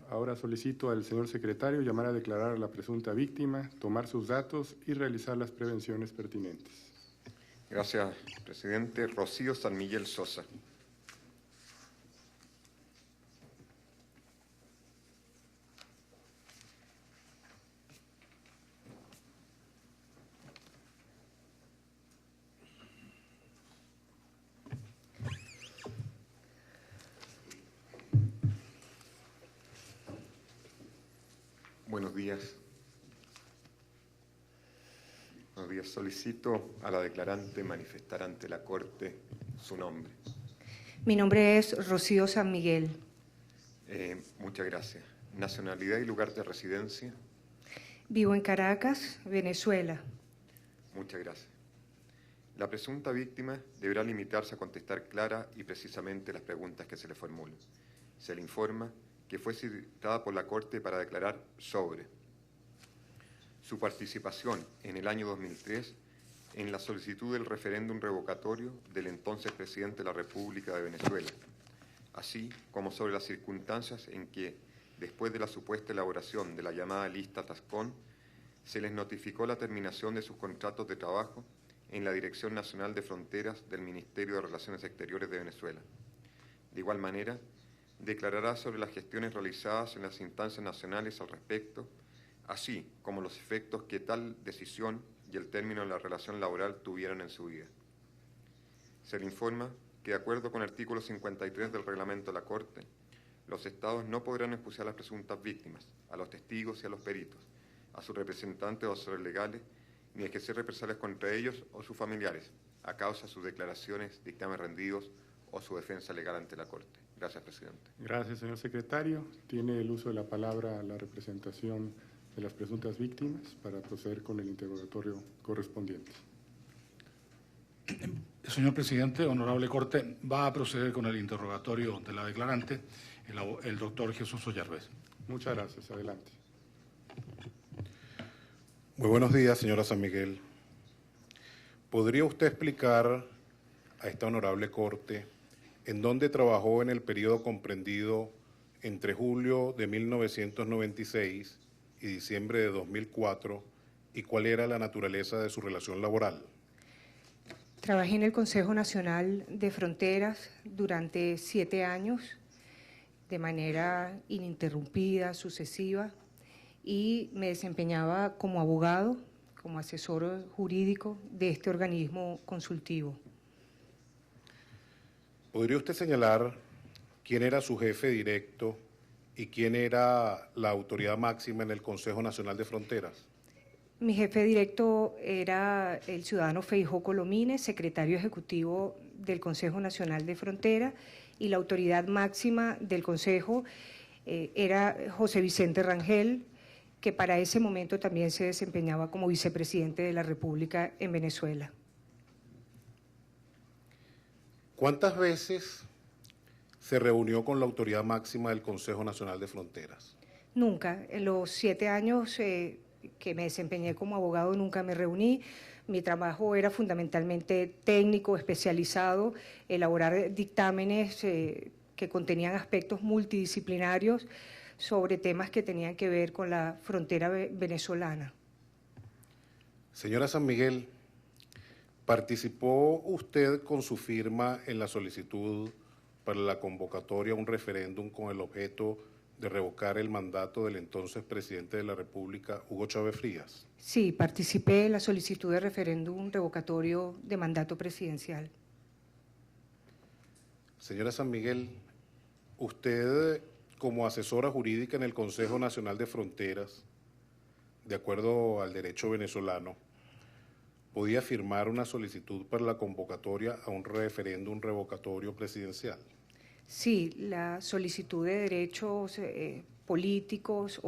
Ahora solicito al señor secretario llamar a declarar a la presunta víctima, tomar sus datos y realizar las prevenciones pertinentes. Gracias, presidente. Rocío San Miguel Sosa. Buenos días. Buenos días. Solicito a la declarante manifestar ante la Corte su nombre. Mi nombre es Rocío San Miguel. Muchas gracias. Nacionalidad y lugar de residencia. Vivo en Caracas, Venezuela. Muchas gracias. La presunta víctima deberá limitarse a contestar clara y precisamente las preguntas que se le formulen. Se le informa que fue citada por la Corte para declarar sobre su participación en el año 2003 en la solicitud del referéndum revocatorio del entonces presidente de la República de Venezuela, así como sobre las circunstancias en que, después de la supuesta elaboración de la llamada lista Tascón, se les notificó la terminación de sus contratos de trabajo en la Dirección Nacional de Fronteras del Ministerio de Relaciones Exteriores de Venezuela. De igual manera, declarará sobre las gestiones realizadas en las instancias nacionales al respecto, así como los efectos que tal decisión y el término de la relación laboral tuvieron en su vida. Se le informa que, de acuerdo con el artículo 53 del reglamento de la Corte, los Estados no podrán expulsar a las presuntas víctimas, a los testigos y a los peritos, a sus representantes o asesores legales, ni ejercer represalias contra ellos o sus familiares, a causa de sus declaraciones, dictámenes rendidos o su defensa legal ante la Corte. Gracias, presidente. Gracias, señor secretario. Tiene el uso de la palabra la representación de las presuntas víctimas para proceder con el interrogatorio correspondiente. Señor presidente, honorable Corte, va a proceder con el interrogatorio de la declarante, el doctor Jesús Ollarvez. Muchas gracias. Adelante. Muy buenos días, señora San Miguel. ¿Podría usted explicar a esta honorable Corte en dónde trabajó en el periodo comprendido entre julio de 1996 y diciembre de 2004 y cuál era la naturaleza de su relación laboral? Trabajé en el Consejo Nacional de Fronteras durante 7 años, de manera ininterrumpida, sucesiva, y me desempeñaba como abogado, como asesor jurídico de este organismo consultivo. ¿Podría usted señalar quién era su jefe directo y quién era la autoridad máxima en el Consejo Nacional de Fronteras? Mi jefe directo era el ciudadano Feijó Colomines, secretario ejecutivo del Consejo Nacional de Frontera, y la autoridad máxima del Consejo era José Vicente Rangel, que para ese momento también se desempeñaba como vicepresidente de la República en Venezuela. ¿Cuántas veces se reunió con la autoridad máxima del Consejo Nacional de Fronteras? Nunca. En los 7 años que me desempeñé como abogado nunca me reuní. Mi trabajo era fundamentalmente técnico, especializado, elaborar dictámenes que contenían aspectos multidisciplinarios sobre temas que tenían que ver con la frontera venezolana. Señora San Miguel, ¿participó usted con su firma en la solicitud para la convocatoria a un referéndum con el objeto de revocar el mandato del entonces presidente de la República, Hugo Chávez Frías? Sí, participé en la solicitud de referéndum revocatorio de mandato presidencial. Señora San Miguel, usted, como asesora jurídica en el Consejo Nacional de Fronteras, de acuerdo al derecho venezolano, ¿podía firmar una solicitud para la convocatoria a un referéndum revocatorio presidencial? Sí, la solicitud de derechos políticos,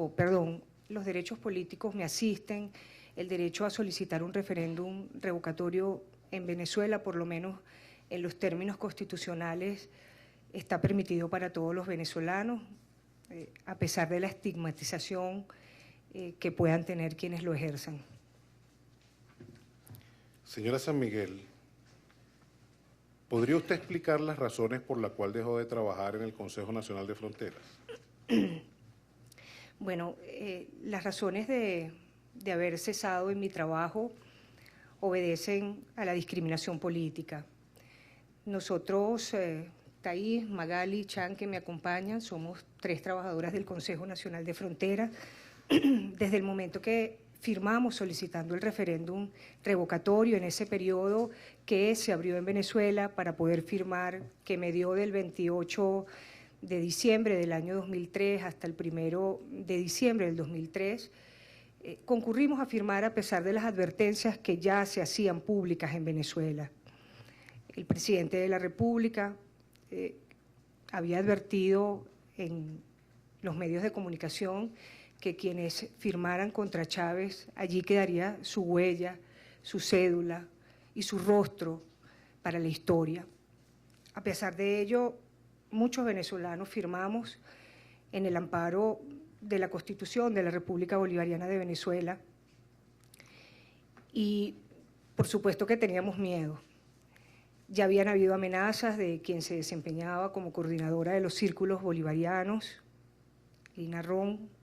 los derechos políticos me asisten, el derecho a solicitar un referéndum revocatorio en Venezuela, por lo menos en los términos constitucionales, está permitido para todos los venezolanos, a pesar de la estigmatización que puedan tener quienes lo ejerzan. Señora San Miguel, ¿podría usted explicar las razones por las cuales dejó de trabajar en el Consejo Nacional de Fronteras? Bueno, las razones de haber cesado en mi trabajo obedecen a la discriminación política. Nosotros, Thais, Magali, Chan, que me acompañan, somos 3 trabajadoras del Consejo Nacional de Fronteras. Desde el momento que firmamos solicitando el referéndum revocatorio en ese periodo que se abrió en Venezuela para poder firmar, que me dio del 28 de diciembre del año 2003 hasta el 1 de diciembre del 2003, concurrimos a firmar a pesar de las advertencias que ya se hacían públicas en Venezuela. El presidente de la República había advertido en los medios de comunicación que quienes firmaran contra Chávez, allí quedaría su huella, su cédula y su rostro para la historia. A pesar de ello, muchos venezolanos firmamos en el amparo de la Constitución de la República Bolivariana de Venezuela y por supuesto que teníamos miedo. Ya habían habido amenazas de quien se desempeñaba como coordinadora de los círculos bolivarianos, Lina Ron,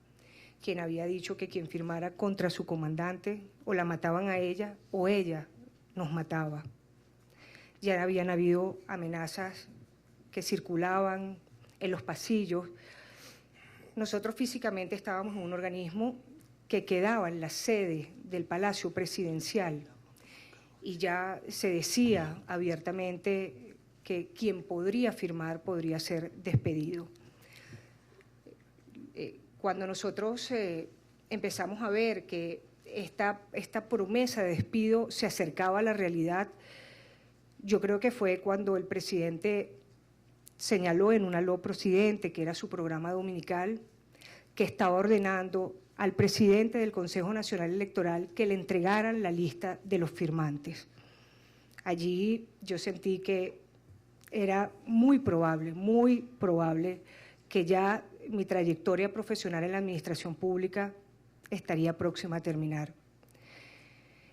quien había dicho que quien firmara contra su comandante o la mataban a ella o ella nos mataba. Ya habían habido amenazas que circulaban en los pasillos. Nosotros físicamente estábamos en un organismo que quedaba en la sede del Palacio Presidencial y ya se decía abiertamente que quien podría firmar podría ser despedido. Cuando nosotros empezamos a ver que esta promesa de despido se acercaba a la realidad, yo creo que fue cuando el presidente señaló en un Aló Presidente, que era su programa dominical, que estaba ordenando al presidente del Consejo Nacional Electoral que le entregaran la lista de los firmantes. Allí yo sentí que era muy probable que ya mi trayectoria profesional en la administración pública estaría próxima a terminar.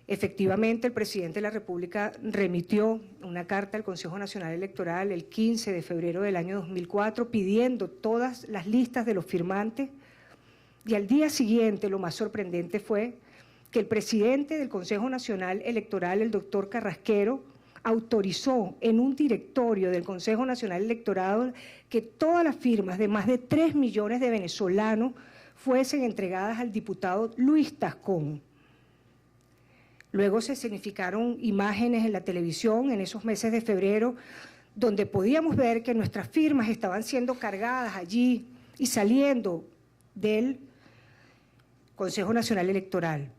Efectivamente, el presidente de la República remitió una carta al Consejo Nacional Electoral el 15 de febrero del año 2004 pidiendo todas las listas de los firmantes y al día siguiente lo más sorprendente fue que el presidente del Consejo Nacional Electoral, el doctor Carrasquero, autorizó en un directorio del Consejo Nacional Electoral que todas las firmas de más de 3 millones de venezolanos fuesen entregadas al diputado Luis Tascón. Luego se significaron imágenes en la televisión en esos meses de febrero donde podíamos ver que nuestras firmas estaban siendo cargadas allí y saliendo del Consejo Nacional Electoral.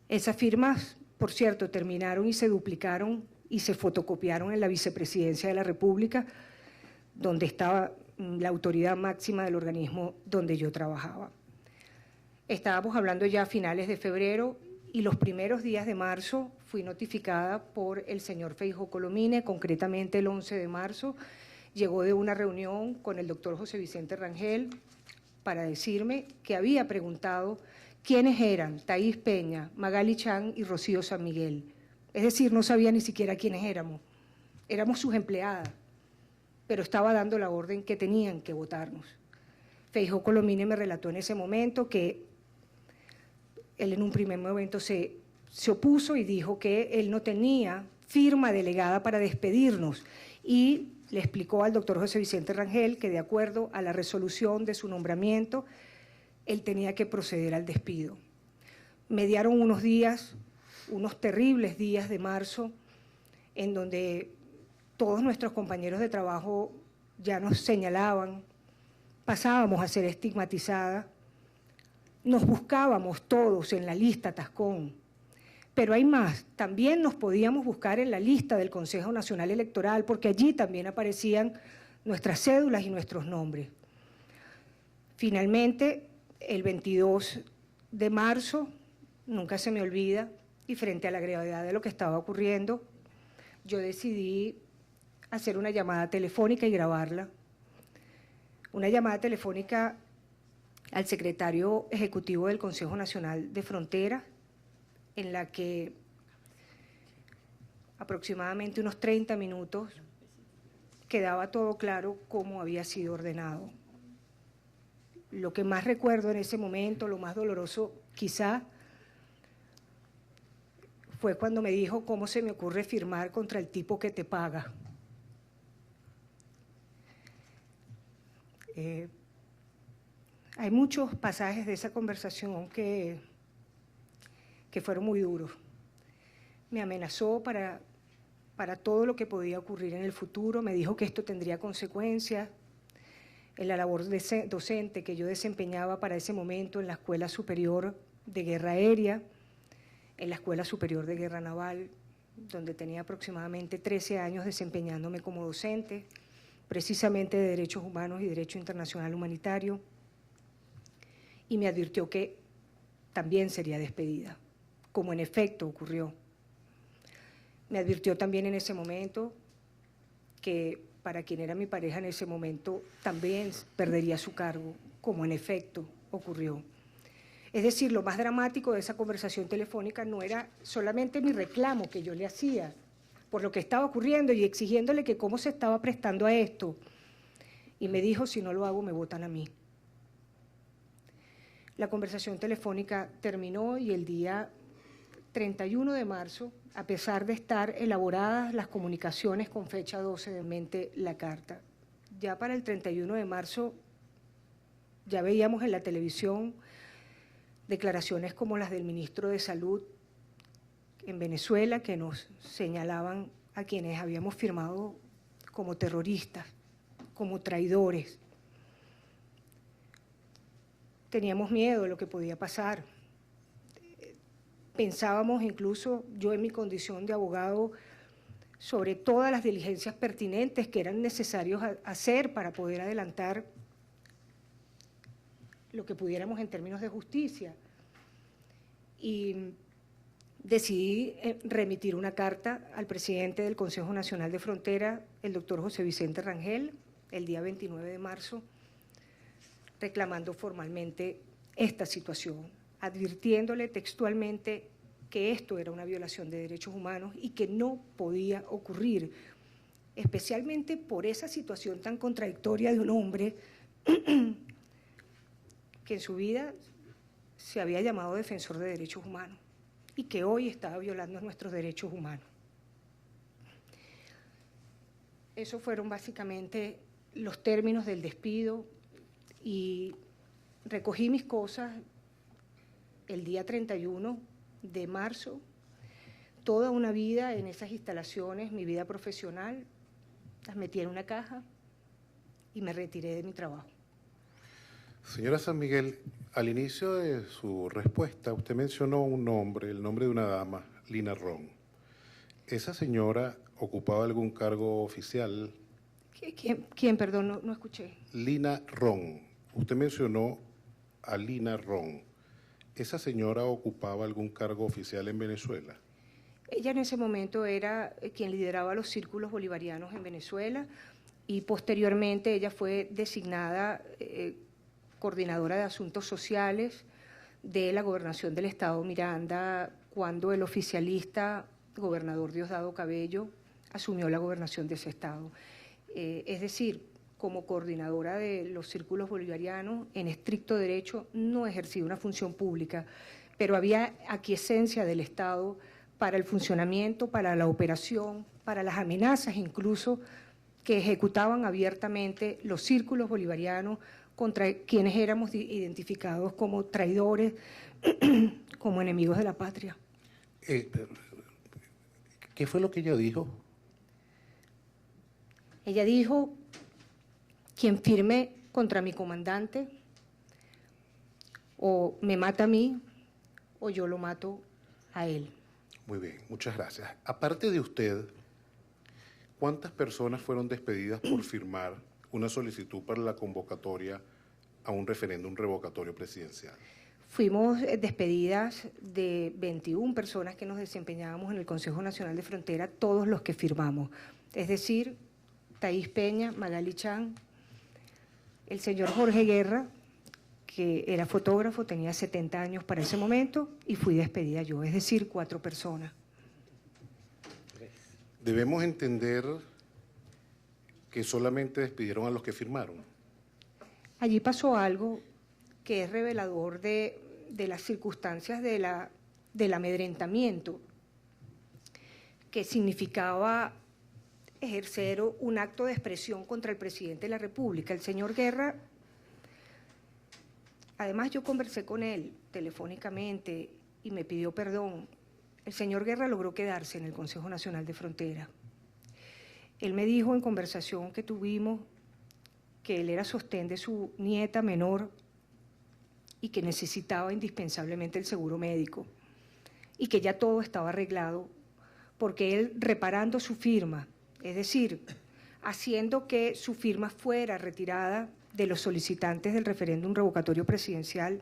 Esas firmas, por cierto, terminaron y se duplicaron y se fotocopiaron en la Vicepresidencia de la República, donde estaba la autoridad máxima del organismo donde yo trabajaba. Estábamos hablando ya a finales de febrero y los primeros días de marzo fui notificada por el señor Feijó Colomine, concretamente el 11 de marzo, llegó de una reunión con el doctor José Vicente Rangel para decirme que había preguntado quiénes eran Thais Peña, Magali Chan y Rocío San Miguel. Es decir, no sabía ni siquiera quiénes éramos. Éramos sus empleadas, pero estaba dando la orden que tenían que votarnos. Feijó Colomine me relató en ese momento que él en un primer momento se opuso y dijo que él no tenía firma delegada para despedirnos y le explicó al doctor José Vicente Rangel que de acuerdo a la resolución de su nombramiento, él tenía que proceder al despido. Mediaron unos días, unos terribles días de marzo, en donde todos nuestros compañeros de trabajo ya nos señalaban, pasábamos a ser estigmatizadas, nos buscábamos todos en la lista Tascón. Pero hay más, también nos podíamos buscar en la lista del Consejo Nacional Electoral, porque allí también aparecían nuestras cédulas y nuestros nombres. Finalmente, el 22 de marzo, nunca se me olvida, y frente a la gravedad de lo que estaba ocurriendo, yo decidí hacer una llamada telefónica y grabarla. Una llamada telefónica al secretario ejecutivo del Consejo Nacional de Fronteras, en la que aproximadamente unos 30 minutos quedaba todo claro cómo había sido ordenado. Lo que más recuerdo en ese momento, lo más doloroso quizá, fue cuando me dijo: ¿cómo se me ocurre firmar contra el tipo que te paga? Hay muchos pasajes de esa conversación que fueron muy duros. Me amenazó para todo lo que podía ocurrir en el futuro, me dijo que esto tendría consecuencias. En la labor docente que yo desempeñaba para ese momento en la Escuela Superior de Guerra Aérea, en la Escuela Superior de Guerra Naval, donde tenía aproximadamente 13 años desempeñándome como docente, precisamente de Derechos Humanos y Derecho Internacional Humanitario, y me advirtió que también sería despedida, como en efecto ocurrió. Me advirtió también en ese momento que para quien era mi pareja en ese momento también perdería su cargo, como en efecto ocurrió. Es decir, lo más dramático de esa conversación telefónica no era solamente mi reclamo que yo le hacía por lo que estaba ocurriendo y exigiéndole que cómo se estaba prestando a esto. Y me dijo: si no lo hago, me votan a mí. La conversación telefónica terminó y el día 31 de marzo, a pesar de estar elaboradas las comunicaciones con fecha 12 de mente la carta, ya para el 31 de marzo ya veíamos en la televisión declaraciones como las del ministro de Salud en Venezuela, que nos señalaban a quienes habíamos firmado como terroristas, como traidores. Teníamos miedo de lo que podía pasar. Pensábamos incluso, yo en mi condición de abogado, sobre todas las diligencias pertinentes que eran necesarios hacer para poder adelantar lo que pudiéramos en términos de justicia. Y decidí remitir una carta al presidente del Consejo Nacional de Frontera, el doctor José Vicente Rangel, el día 29 de marzo, reclamando formalmente esta situación, advirtiéndole textualmente que esto era una violación de derechos humanos y que no podía ocurrir, especialmente por esa situación tan contradictoria de un hombre que en su vida se había llamado defensor de derechos humanos y que hoy estaba violando nuestros derechos humanos. Esos fueron básicamente los términos del despido y recogí mis cosas el día 31 de marzo, toda una vida en esas instalaciones, mi vida profesional, las metí en una caja y me retiré de mi trabajo. Señora San Miguel, al inicio de su respuesta usted mencionó un nombre, el nombre de una dama, Lina Ron. ¿Esa señora ocupaba algún cargo oficial? ¿Quién? Perdón, no escuché. Lina Ron. Usted mencionó a Lina Ron. ¿Esa señora ocupaba algún cargo oficial en Venezuela? Ella en ese momento era quien lideraba los círculos bolivarianos en Venezuela y posteriormente ella fue designada coordinadora de asuntos sociales de la Gobernación del Estado Miranda cuando el oficialista gobernador Diosdado Cabello asumió la gobernación de ese estado. Es decir, como coordinadora de los círculos bolivarianos, en estricto derecho no ejercía una función pública, pero había aquiescencia del Estado para el funcionamiento, para la operación, para las amenazas incluso que ejecutaban abiertamente los círculos bolivarianos contra quienes éramos identificados como traidores, como enemigos de la patria. ¿Qué fue lo que ella dijo? Ella dijo: quien firme contra mi comandante o me mata a mí o yo lo mato a él. Muy bien, muchas gracias. Aparte de usted, ¿cuántas personas fueron despedidas por firmar una solicitud para la convocatoria a un referéndum revocatorio presidencial? Fuimos despedidas de 21 personas que nos desempeñábamos en el Consejo Nacional de Frontera, todos los que firmamos. Es decir, Thaís Peña, Magali Chan, el señor Jorge Guerra, que era fotógrafo, tenía 70 años para ese momento, y fui despedida yo, es decir, 4 personas. Debemos entender que solamente despidieron a los que firmaron. Allí pasó algo que es revelador de las circunstancias del amedrentamiento, que significaba ejercer un acto de expresión contra el presidente de la República. El señor Guerra, además yo conversé con él telefónicamente y me pidió perdón. El señor Guerra logró quedarse en el Consejo Nacional de Frontera. Él me dijo en conversación que tuvimos que él era sostén de su nieta menor y que necesitaba indispensablemente el seguro médico y que ya todo estaba arreglado porque él, reparando su firma, es decir, haciendo que su firma fuera retirada de los solicitantes del referéndum revocatorio presidencial,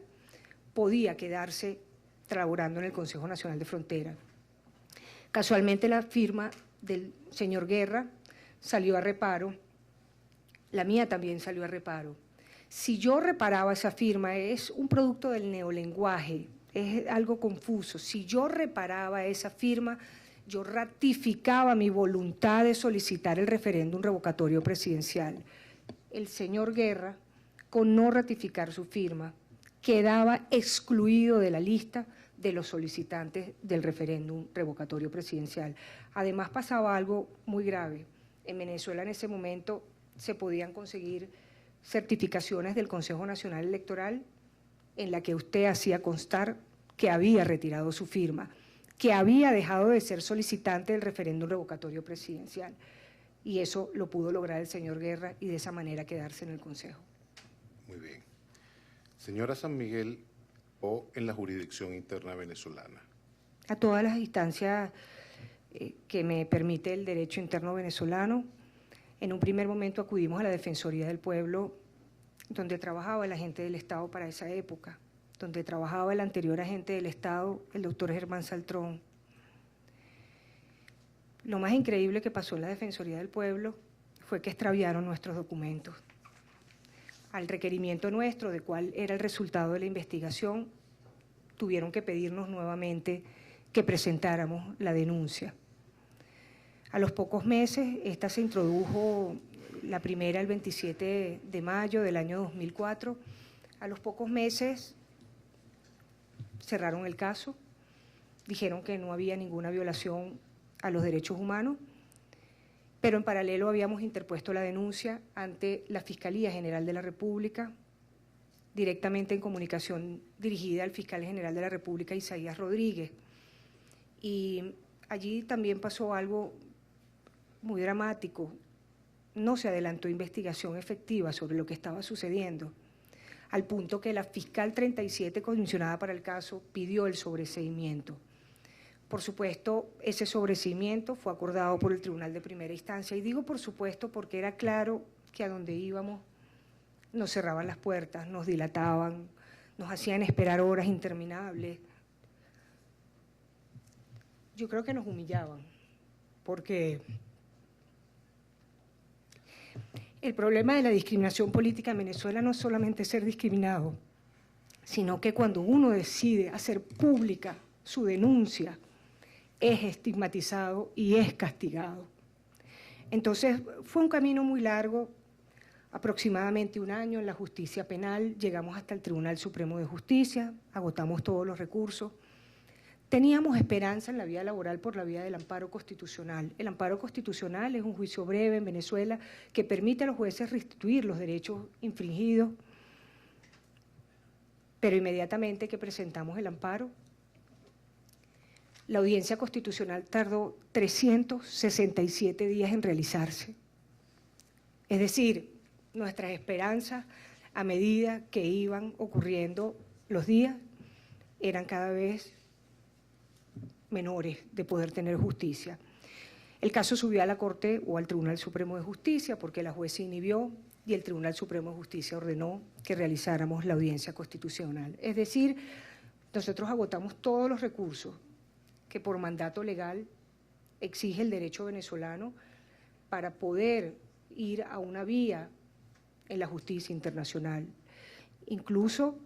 podía quedarse trabajando en el Consejo Nacional de Frontera. Casualmente la firma del señor Guerra salió a reparo, la mía también salió a reparo. Si yo reparaba esa firma, es un producto del neolenguaje, es algo confuso. Si yo reparaba esa firma, yo ratificaba mi voluntad de solicitar el referéndum revocatorio presidencial. El señor Guerra, con no ratificar su firma, quedaba excluido de la lista de los solicitantes del referéndum revocatorio presidencial. Además pasaba algo muy grave. En Venezuela en ese momento se podían conseguir certificaciones del Consejo Nacional Electoral en la que usted hacía constar que había retirado su firma, que había dejado de ser solicitante del referéndum revocatorio presidencial. Y eso lo pudo lograr el señor Guerra y de esa manera quedarse en el Consejo. Muy bien. Señora San Miguel, o en la jurisdicción interna venezolana. A todas las instancias que me permite el derecho interno venezolano. En un primer momento acudimos a la Defensoría del Pueblo, donde trabajaba el agente del Estado para esa época, donde trabajaba el anterior agente del Estado, el doctor Germán Saltrón. Lo más increíble que pasó en la Defensoría del Pueblo fue que extraviaron nuestros documentos. Al requerimiento nuestro de cuál era el resultado de la investigación, tuvieron que pedirnos nuevamente que presentáramos la denuncia. A los pocos meses, esta se introdujo, la primera el 27 de mayo del año 2004, a los pocos meses cerraron el caso, dijeron que no había ninguna violación a los derechos humanos, pero en paralelo habíamos interpuesto la denuncia ante la Fiscalía General de la República, directamente en comunicación dirigida al Fiscal General de la República, Isaías Rodríguez. Y allí también pasó algo muy dramático. No se adelantó investigación efectiva sobre lo que estaba sucediendo, al punto que la fiscal 37 comisionada para el caso pidió el sobreseimiento. Por supuesto, ese sobreseimiento fue acordado por el Tribunal de Primera Instancia, y digo por supuesto porque era claro que a donde íbamos nos cerraban las puertas, nos dilataban, nos hacían esperar horas interminables. Yo creo que nos humillaban, porque el problema de la discriminación política en Venezuela no es solamente ser discriminado, sino que cuando uno decide hacer pública su denuncia, es estigmatizado y es castigado. Entonces, fue un camino muy largo, aproximadamente un año en la justicia penal, llegamos hasta el Tribunal Supremo de Justicia, agotamos todos los recursos. Teníamos esperanza en la vía laboral por la vía del amparo constitucional. El amparo constitucional es un juicio breve en Venezuela que permite a los jueces restituir los derechos infringidos, pero inmediatamente que presentamos el amparo, la audiencia constitucional tardó 367 días en realizarse. Es decir, nuestras esperanzas, a medida que iban ocurriendo los días, eran cada vez menores de poder tener justicia. El caso subió a la Corte o al Tribunal Supremo de Justicia porque la juez se inhibió y el Tribunal Supremo de Justicia ordenó que realizáramos la audiencia constitucional. Es decir, nosotros agotamos todos los recursos que por mandato legal exige el derecho venezolano para poder ir a una vía en la justicia internacional. Incluso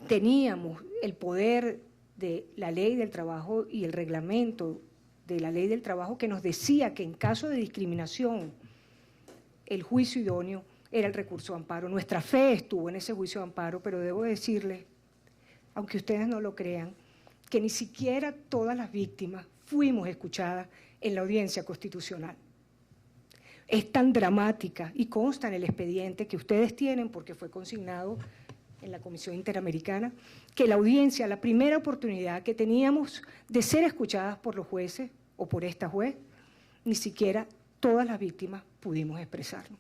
teníamos el poder de la ley del trabajo y el reglamento de la ley del trabajo que nos decía que en caso de discriminación el juicio idóneo era el recurso de amparo. Nuestra fe estuvo en ese juicio de amparo, pero debo decirles, aunque ustedes no lo crean, que ni siquiera todas las víctimas fuimos escuchadas en la audiencia constitucional. Es tan dramática y consta en el expediente que ustedes tienen porque fue consignado en la Comisión Interamericana, que la audiencia, la primera oportunidad que teníamos de ser escuchadas por los jueces o por esta juez, ni siquiera todas las víctimas pudimos expresarnos.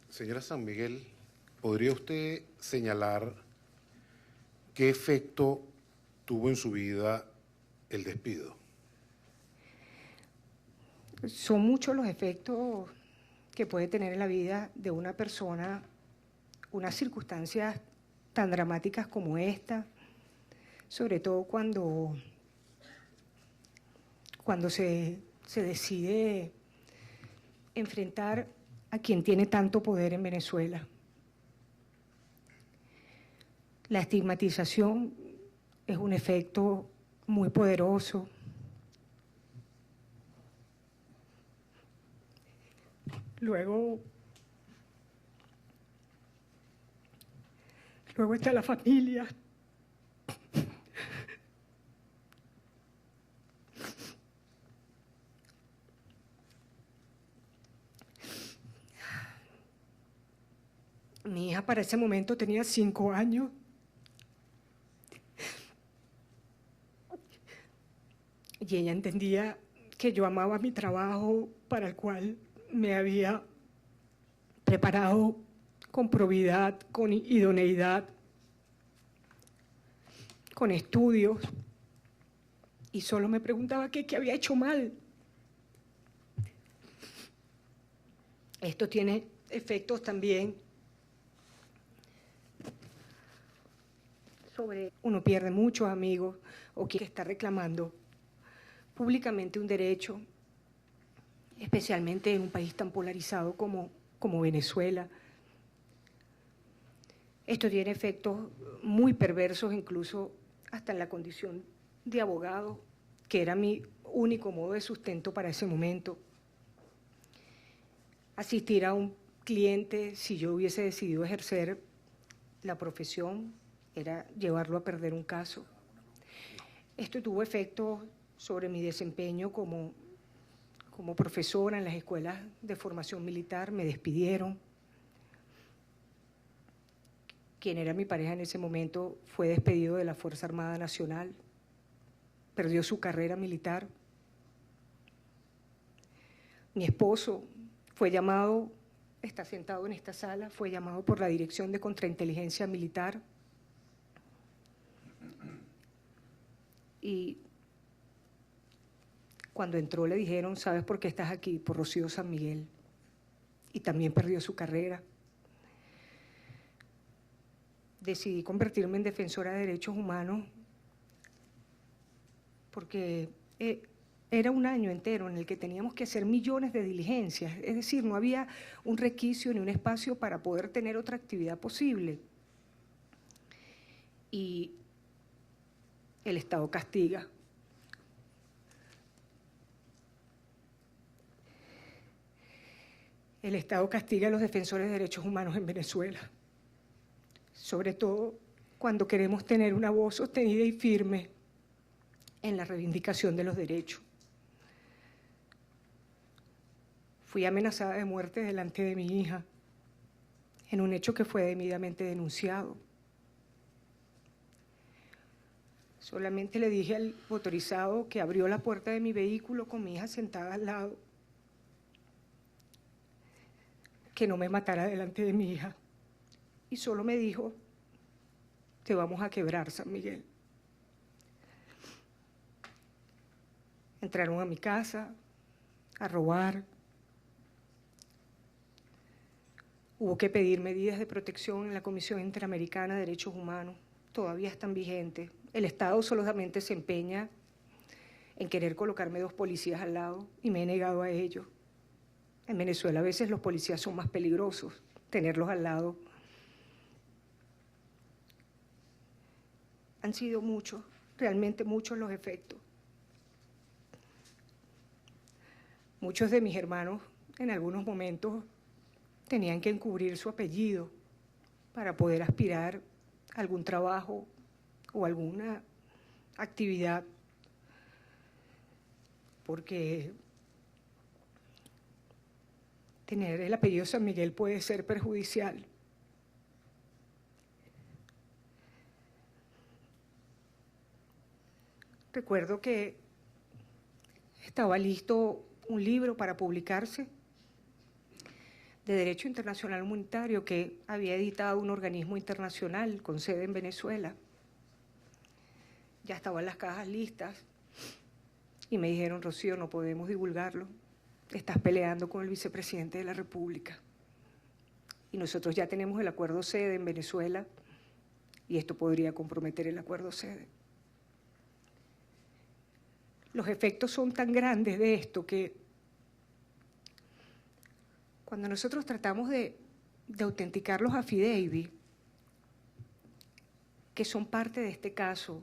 Señora San Miguel, ¿podría usted señalar qué efecto tuvo en su vida el despido? Son muchos los efectos que puede tener en la vida de una persona unas circunstancias tan dramáticas como esta, sobre todo cuando se decide enfrentar a quien tiene tanto poder en Venezuela. La estigmatización es un efecto muy poderoso. Luego está la familia. Mi hija para ese momento tenía 5 años. Y ella entendía que yo amaba mi trabajo para el cual me había preparado con probidad, con idoneidad, con estudios, y solo me preguntaba qué había hecho mal. Esto tiene efectos también sobre uno pierde muchos amigos o quien está reclamando públicamente un derecho, especialmente en un país tan polarizado como Venezuela. Esto tiene efectos muy perversos, incluso hasta en la condición de abogado, que era mi único modo de sustento para ese momento. Asistir a un cliente, si yo hubiese decidido ejercer la profesión, era llevarlo a perder un caso. Esto tuvo efectos sobre mi desempeño como profesora en las escuelas de formación militar. Me despidieron. Quien era mi pareja en ese momento fue despedido de la Fuerza Armada Nacional, perdió su carrera militar. Mi esposo fue llamado, está sentado en esta sala, fue llamado por la Dirección de Contrainteligencia Militar y cuando entró le dijeron, ¿sabes por qué estás aquí? Por Rocío San Miguel. Y también perdió su carrera. Decidí convertirme en defensora de derechos humanos porque era un año entero en el que teníamos que hacer millones de diligencias. Es decir, no había un requisito ni un espacio para poder tener otra actividad posible. Y el Estado castiga. El Estado castiga a los defensores de derechos humanos en Venezuela, sobre todo cuando queremos tener una voz sostenida y firme en la reivindicación de los derechos. Fui amenazada de muerte delante de mi hija, en un hecho que fue debidamente denunciado. Solamente le dije al motorizado que abrió la puerta de mi vehículo con mi hija sentada al lado, que no me matara delante de mi hija. Y solo me dijo, te vamos a quebrar, San Miguel. Entraron a mi casa a robar. Hubo que pedir medidas de protección en la Comisión Interamericana de Derechos Humanos. Todavía están vigentes. El Estado solamente se empeña en querer colocarme 2 policías al lado y me he negado a ello. En Venezuela a veces los policías son más peligrosos, tenerlos al lado. Han sido muchos, realmente muchos los efectos. Muchos de mis hermanos en algunos momentos tenían que encubrir su apellido para poder aspirar a algún trabajo o alguna actividad, porque tener el apellido San Miguel puede ser perjudicial. Recuerdo que estaba listo un libro para publicarse de Derecho Internacional Humanitario que había editado un organismo internacional con sede en Venezuela. Ya estaban las cajas listas y me dijeron: Rocío, no podemos divulgarlo, estás peleando con el vicepresidente de la República. Y nosotros ya tenemos el acuerdo sede en Venezuela y esto podría comprometer el acuerdo sede. Los efectos son tan grandes de esto que cuando nosotros tratamos de autenticar los affidavits, que son parte de este caso,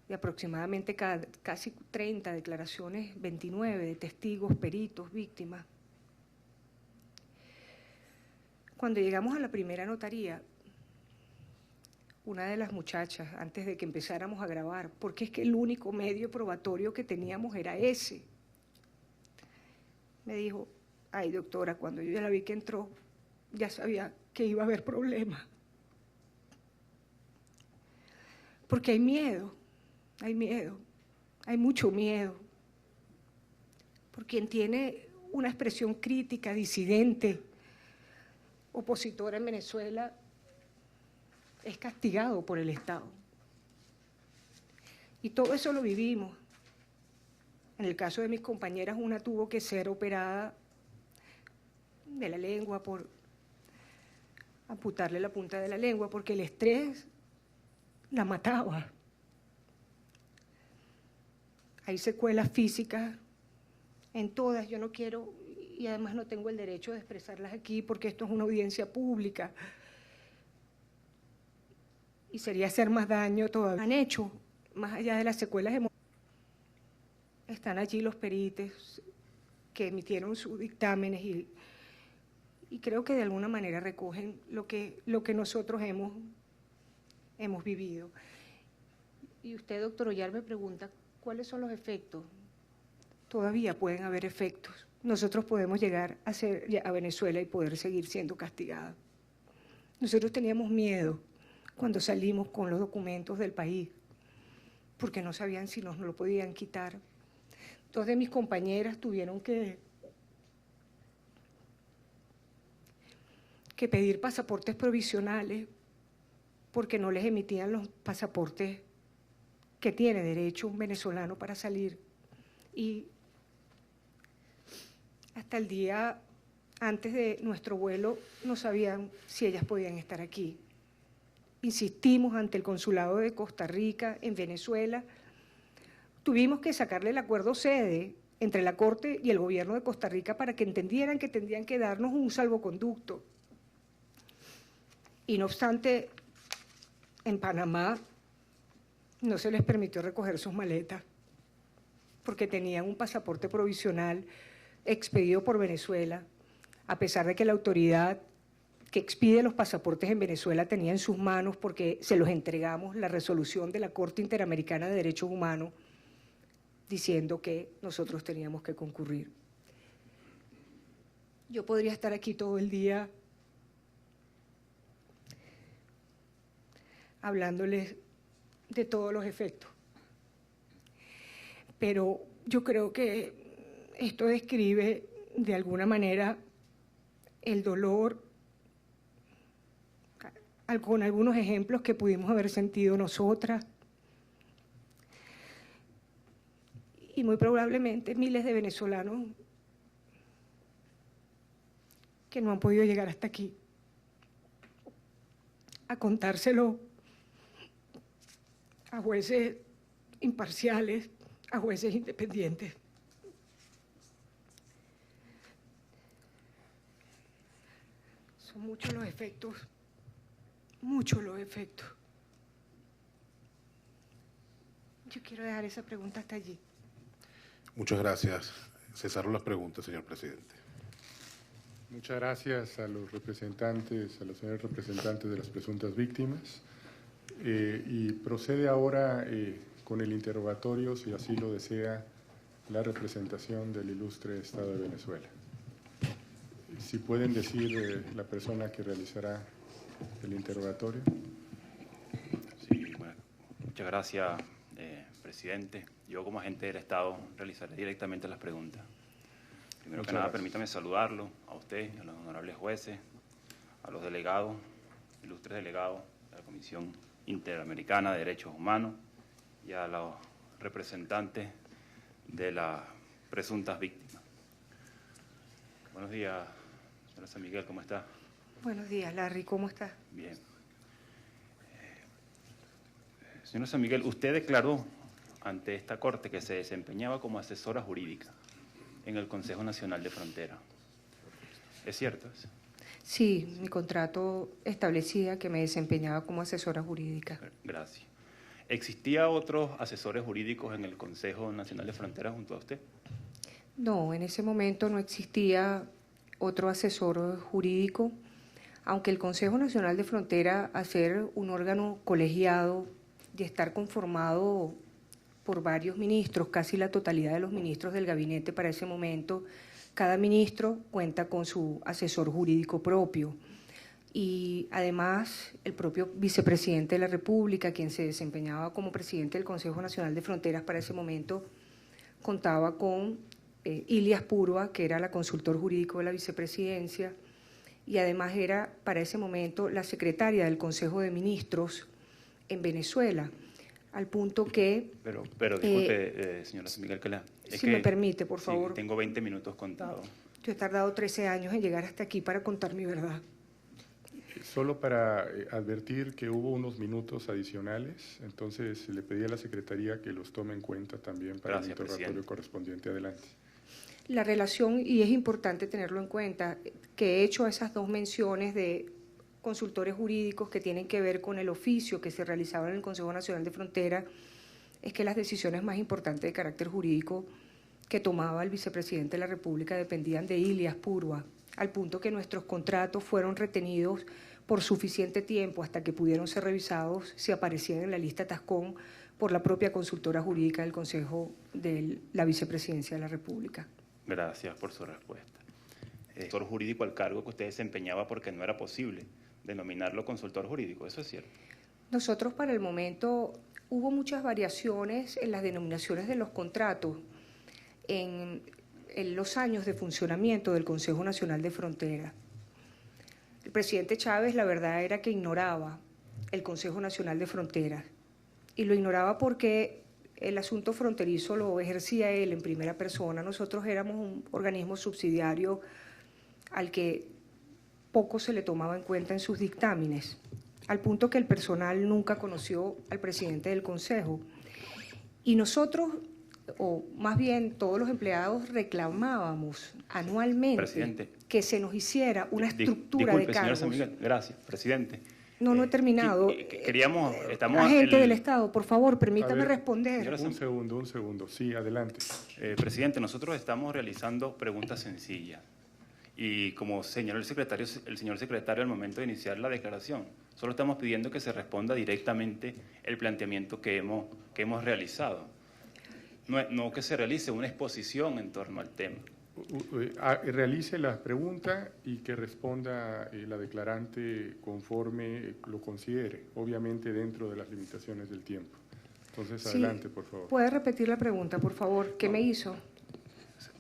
de aproximadamente casi 30 declaraciones, 29 de testigos, peritos, víctimas. Cuando llegamos a la primera notaría, una de las muchachas, antes de que empezáramos a grabar, porque es que el único medio probatorio que teníamos era ese, me dijo: ay, doctora, cuando yo ya la vi que entró, ya sabía que iba a haber problemas. Porque hay miedo, hay mucho miedo. Por quien tiene una expresión crítica, disidente, opositora en Venezuela, es castigado por el Estado. Y todo eso lo vivimos. En el caso de mis compañeras, una tuvo que ser operada de la lengua por amputarle la punta de la lengua porque el estrés la mataba. Hay secuelas físicas en todas, yo no quiero, y además no tengo el derecho de expresarlas aquí porque esto es una audiencia pública y sería hacer más daño todavía. Han hecho, más allá de las secuelas emocionales, están allí los peritos que emitieron sus dictámenes y creo que de alguna manera recogen lo que nosotros hemos vivido. Y usted, doctor Ollar, me pregunta, ¿cuáles son los efectos? Todavía pueden haber efectos. Nosotros podemos llegar a Venezuela y poder seguir siendo castigados. Nosotros teníamos miedo cuando salimos con los documentos del país, porque no sabían si nos lo podían quitar. Dos de mis compañeras tuvieron que pedir pasaportes provisionales porque no les emitían los pasaportes que tiene derecho un venezolano para salir. Y hasta el día antes de nuestro vuelo no sabían si ellas podían estar aquí. Insistimos ante el Consulado de Costa Rica en Venezuela. Tuvimos que sacarle el acuerdo sede entre la Corte y el gobierno de Costa Rica para que entendieran que tendrían que darnos un salvoconducto. Y no obstante, en Panamá no se les permitió recoger sus maletas porque tenían un pasaporte provisional expedido por Venezuela, a pesar de que la autoridad que expide los pasaportes en Venezuela tenía en sus manos, porque se los entregamos, la resolución de la Corte Interamericana de Derechos Humanos diciendo que nosotros teníamos que concurrir. Yo podría estar aquí todo el día hablándoles de todos los efectos, pero yo creo que esto describe de alguna manera el dolor con algunos ejemplos que pudimos haber sentido nosotras y muy probablemente miles de venezolanos que no han podido llegar hasta aquí a contárselo a jueces imparciales, a jueces independientes. Son muchos los efectos, muchos los efectos. Yo quiero dejar esa pregunta hasta allí. Muchas gracias. Cesaron las preguntas, señor presidente. Muchas gracias a los señores representantes de las presuntas víctimas. Y procede ahora con el interrogatorio, si así lo desea, la representación del ilustre Estado de Venezuela. Si pueden decir la persona que realizará el interrogatorio. Sí, bueno, muchas gracias, presidente. Yo, como agente del Estado, realizaré directamente las preguntas. Primero que nada, permítame saludarlo a usted, a los honorables jueces, a los delegados, ilustres delegados de la Comisión Interamericana de Derechos Humanos y a los representantes de las presuntas víctimas. Buenos días, señora San Miguel, ¿cómo está? Buenos días, Larry, ¿cómo estás? Bien. Señora San Miguel, usted declaró ante esta Corte que se desempeñaba como asesora jurídica en el Consejo Nacional de Frontera. ¿Es cierto eso? Sí, mi contrato establecía que me desempeñaba como asesora jurídica. Gracias. ¿Existía otros asesores jurídicos en el Consejo Nacional de Frontera junto a usted? No, en ese momento no existía otro asesor jurídico, aunque el Consejo Nacional de Frontera, al ser un órgano colegiado y estar conformado por varios ministros, casi la totalidad de los ministros del gabinete para ese momento, cada ministro cuenta con su asesor jurídico propio. Y además el propio vicepresidente de la República, quien se desempeñaba como presidente del Consejo Nacional de Fronteras para ese momento, contaba con Ilias Purua, que era la consultor jurídico de la vicepresidencia, y además era para ese momento la secretaria del Consejo de Ministros en Venezuela, al punto que… Pero disculpe, señora San Miguel, si me permite, por favor. Sí, tengo 20 minutos contados. Yo he tardado 13 años en llegar hasta aquí para contar mi verdad. Solo para advertir que hubo unos minutos adicionales, entonces le pedí a la Secretaría que los tome en cuenta también para el interrogatorio correspondiente. Adelante. La relación, y es importante tenerlo en cuenta, que he hecho esas dos menciones de consultores jurídicos que tienen que ver con el oficio que se realizaba en el Consejo Nacional de Frontera, es que las decisiones más importantes de carácter jurídico que tomaba el vicepresidente de la República dependían de Ilias Purua, al punto que nuestros contratos fueron retenidos por suficiente tiempo hasta que pudieron ser revisados si aparecían en la lista Tascón por la propia consultora jurídica del Consejo de la Vicepresidencia de la República. Gracias por su respuesta. Asesor jurídico al cargo que usted desempeñaba porque no era posible denominarlo consultor jurídico, ¿eso es cierto? Nosotros para el momento hubo muchas variaciones en las denominaciones de los contratos en los años de funcionamiento del Consejo Nacional de Frontera. El presidente Chávez, la verdad era que ignoraba el Consejo Nacional de Fronteras y lo ignoraba porque el asunto fronterizo lo ejercía él en primera persona. Nosotros éramos un organismo subsidiario al que poco se le tomaba en cuenta en sus dictámenes, al punto que el personal nunca conoció al presidente del Consejo. Y nosotros, o más bien todos los empleados, reclamábamos anualmente, presidente, que se nos hiciera una estructura de cargos. Señor San Miguel, gracias, presidente. No he terminado. Agente del Estado, por favor, permítame responder. Un segundo. Sí, adelante. Presidente, nosotros estamos realizando preguntas sencillas. Y como señaló el señor secretario al momento de iniciar la declaración, solo estamos pidiendo que se responda directamente el planteamiento que hemos realizado. No que se realice una exposición en torno al tema. Realice la pregunta y que responda la declarante conforme lo considere, obviamente dentro de las limitaciones del tiempo. Entonces, sí, adelante, por favor. ¿Puede repetir la pregunta, por favor? ¿Qué me hizo?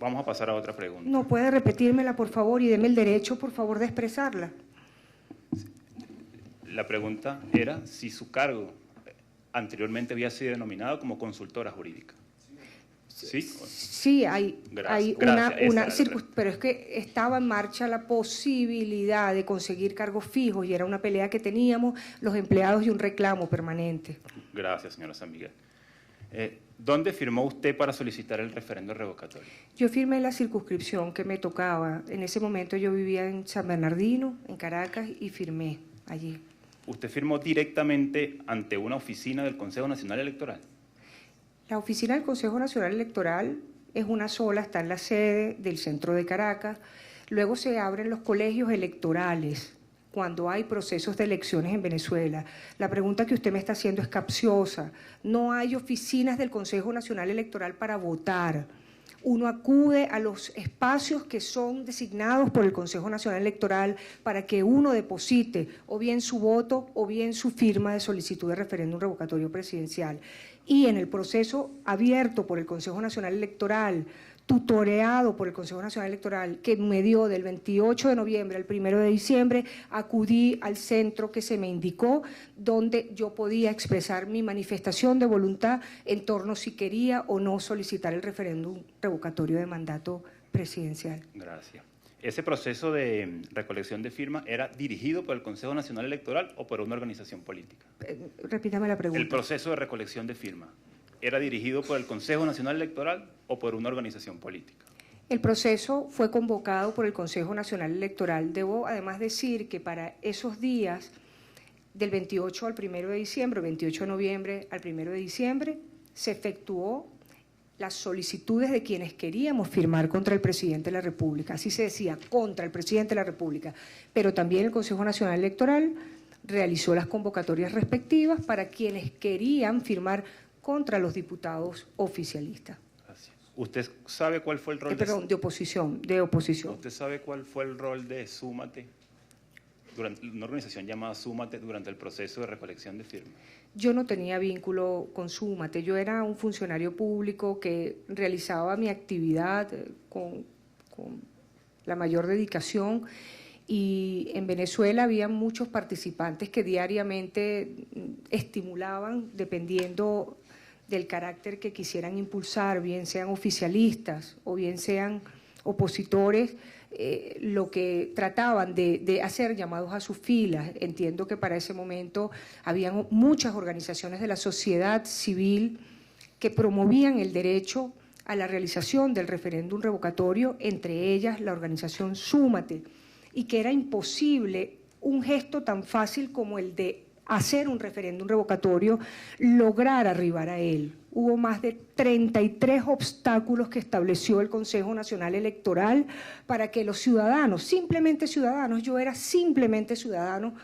Vamos a pasar a otra pregunta. No, puede repetírmela, por favor, y deme el derecho, por favor, de expresarla. La pregunta era si su cargo anteriormente había sido denominado como consultora jurídica. ¿Sí? Sí, hay una pero es que estaba en marcha la posibilidad de conseguir cargos fijos y era una pelea que teníamos los empleados y un reclamo permanente. Gracias, señora San Miguel. ¿Dónde firmó usted para solicitar el referendo revocatorio? Yo firmé la circunscripción que me tocaba. En ese momento yo vivía en San Bernardino, en Caracas, y firmé allí. ¿Usted firmó directamente ante una oficina del Consejo Nacional Electoral? La oficina del Consejo Nacional Electoral es una sola, está en la sede del centro de Caracas. Luego se abren los colegios electorales cuando hay procesos de elecciones en Venezuela. La pregunta que usted me está haciendo es capciosa. No hay oficinas del Consejo Nacional Electoral para votar. Uno acude a los espacios que son designados por el Consejo Nacional Electoral para que uno deposite o bien su voto o bien su firma de solicitud de referéndum revocatorio presidencial. Y en el proceso abierto por el Consejo Nacional Electoral, tutoreado por el Consejo Nacional Electoral, que me dio del 28 de noviembre al 1 de diciembre, acudí al centro que se me indicó, donde yo podía expresar mi manifestación de voluntad en torno si quería o no solicitar el referéndum revocatorio de mandato presidencial. Gracias. ¿Ese proceso de recolección de firmas era dirigido por el Consejo Nacional Electoral o por una organización política? Repítame la pregunta. El proceso de recolección de firmas, ¿era dirigido por el Consejo Nacional Electoral o por una organización política? El proceso fue convocado por el Consejo Nacional Electoral. Debo además decir que para esos días, del 28 al 1 de diciembre, 28 de noviembre al 1 de diciembre, se efectuó las solicitudes de quienes queríamos firmar contra el presidente de la República. Así se decía, contra el presidente de la República. Pero también el Consejo Nacional Electoral realizó las convocatorias respectivas para quienes querían firmar contra los diputados oficialistas. Gracias. ¿Usted sabe cuál fue el rol de oposición, de oposición. ¿Usted sabe cuál fue el rol de Súmate, durante una organización llamada Súmate, durante el proceso de recolección de firmas? Yo no tenía vínculo con Súmate, yo era un funcionario público que realizaba mi actividad con la mayor dedicación, y en Venezuela había muchos participantes que diariamente estimulaban, dependiendo del carácter que quisieran impulsar, bien sean oficialistas o bien sean opositores, lo que trataban de hacer llamados a sus filas. Entiendo que para ese momento habían muchas organizaciones de la sociedad civil que promovían el derecho a la realización del referéndum revocatorio, entre ellas la organización Súmate, y que era imposible un gesto tan fácil como el de hacer un referéndum revocatorio, lograr arribar a él. Hubo más de 33 obstáculos que estableció el Consejo Nacional Electoral para que los ciudadanos, simplemente ciudadanos, yo era simplemente ciudadano,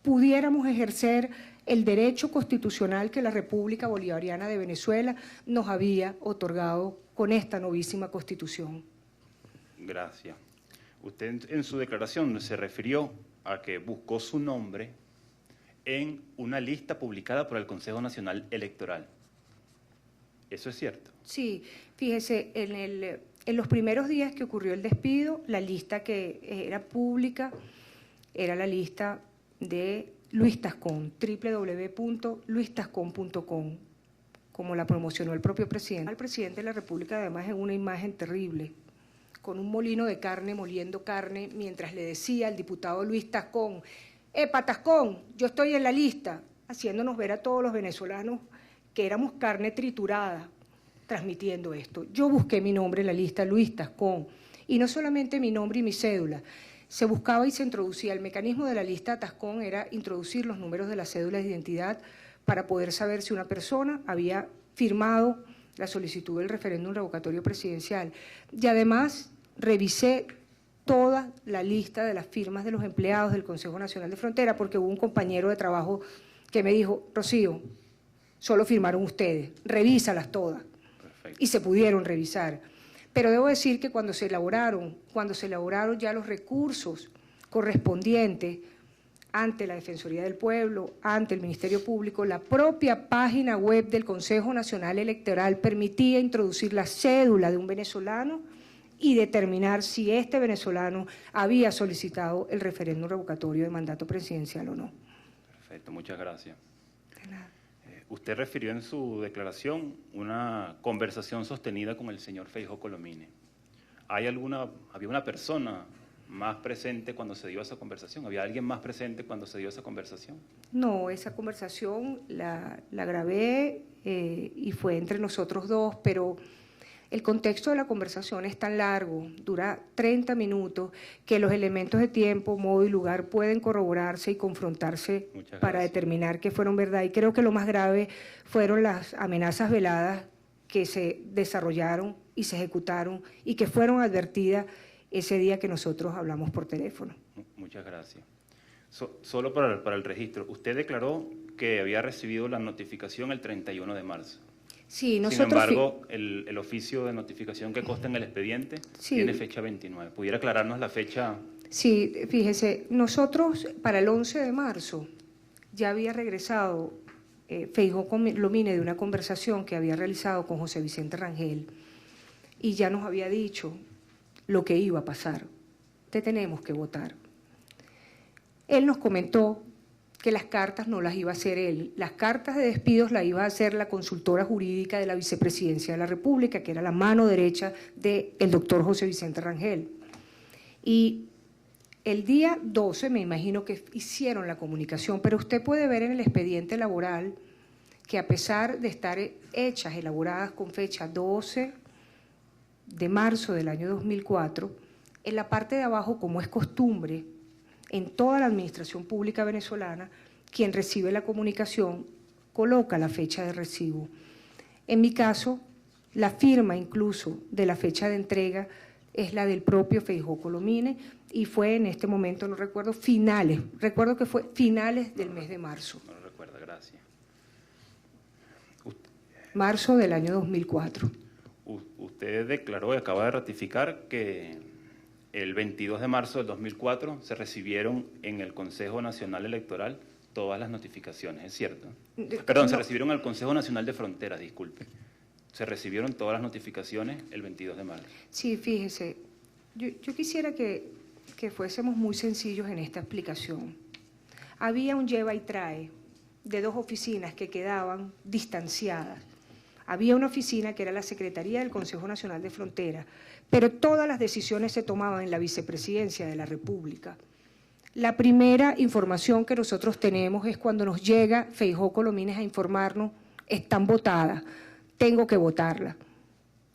pudiéramos ejercer el derecho constitucional que la República Bolivariana de Venezuela nos había otorgado con esta novísima Constitución. Gracias. Usted en su declaración se refirió a que buscó su nombre en una lista publicada por el Consejo Nacional Electoral. ¿Eso es cierto? Sí, fíjese, en los primeros días que ocurrió el despido, la lista que era pública era la lista de Luis Tascón, www.luistascon.com, como la promocionó el propio presidente. El presidente de la República, además, en una imagen terrible, con un molino de carne, moliendo carne, mientras le decía al diputado Luis Tascón: ¡Epa, Tascón, yo estoy en la lista!, haciéndonos ver a todos los venezolanos que éramos carne triturada, transmitiendo esto. Yo busqué mi nombre en la lista, Luis Tascón, y no solamente mi nombre y mi cédula, se buscaba y se introducía. El mecanismo de la lista Tascón era introducir los números de la cédula de identidad para poder saber si una persona había firmado la solicitud del referéndum revocatorio presidencial. Y además revisé toda la lista de las firmas de los empleados del Consejo Nacional de Frontera, porque hubo un compañero de trabajo que me dijo: Rocío, solo firmaron ustedes, revísalas todas. Perfecto. Y se pudieron revisar. Pero debo decir que cuando se elaboraron ya los recursos correspondientes ante la Defensoría del Pueblo, ante el Ministerio Público, la propia página web del Consejo Nacional Electoral permitía introducir la cédula de un venezolano y determinar si este venezolano había solicitado el referéndum revocatorio de mandato presidencial o no. Perfecto, muchas gracias. De nada. Usted refirió en su declaración una conversación sostenida con el señor Feijó Colomine. ¿Había una persona más presente cuando se dio esa conversación? ¿Había alguien más presente cuando se dio esa conversación? No, esa conversación la grabé y fue entre nosotros dos, pero el contexto de la conversación es tan largo, dura 30 minutos, que los elementos de tiempo, modo y lugar pueden corroborarse y confrontarse para determinar que fueron verdad. Y creo que lo más grave fueron las amenazas veladas que se desarrollaron y se ejecutaron y que fueron advertidas ese día que nosotros hablamos por teléfono. Muchas gracias. Solo para el registro, usted declaró que había recibido la notificación el 31 de marzo. Sí, nosotros... Sin embargo, el oficio de notificación que consta en el expediente tiene fecha 29. ¿Pudiera aclararnos la fecha? Sí, fíjese, nosotros para el 11 de marzo ya había regresado Feijó Colomine de una conversación que había realizado con José Vicente Rangel y ya nos había dicho lo que iba a pasar. Te tenemos que votar. Él nos comentó que las cartas no las iba a hacer él, las cartas de despidos las iba a hacer la consultora jurídica de la Vicepresidencia de la República, que era la mano derecha del doctor José Vicente Rangel. Y el día 12 me imagino que hicieron la comunicación, pero usted puede ver en el expediente laboral que a pesar de estar hechas, elaboradas con fecha 12 de marzo del año 2004, en la parte de abajo, como es costumbre, en toda la administración pública venezolana, quien recibe la comunicación coloca la fecha de recibo. En mi caso, la firma incluso de la fecha de entrega es la del propio Feijó Colomine y fue en este momento, no recuerdo, recuerdo que fue finales del mes de marzo. No lo recuerdo, gracias. Marzo del año 2004. Usted declaró y acaba de ratificar que el 22 de marzo del 2004 se recibieron en el Consejo Nacional Electoral todas las notificaciones, ¿es cierto? Perdón, se recibieron en el Consejo Nacional de Fronteras, disculpe. Se recibieron todas las notificaciones el 22 de marzo. Sí, fíjese, yo quisiera que fuésemos muy sencillos en esta explicación. Había un lleva y trae de dos oficinas que quedaban distanciadas. Había una oficina que era la Secretaría del Consejo Nacional de Fronteras, pero todas las decisiones se tomaban en la Vicepresidencia de la República. La primera información que nosotros tenemos es cuando nos llega Feijó Colomines a informarnos, están votadas, tengo que votarlas.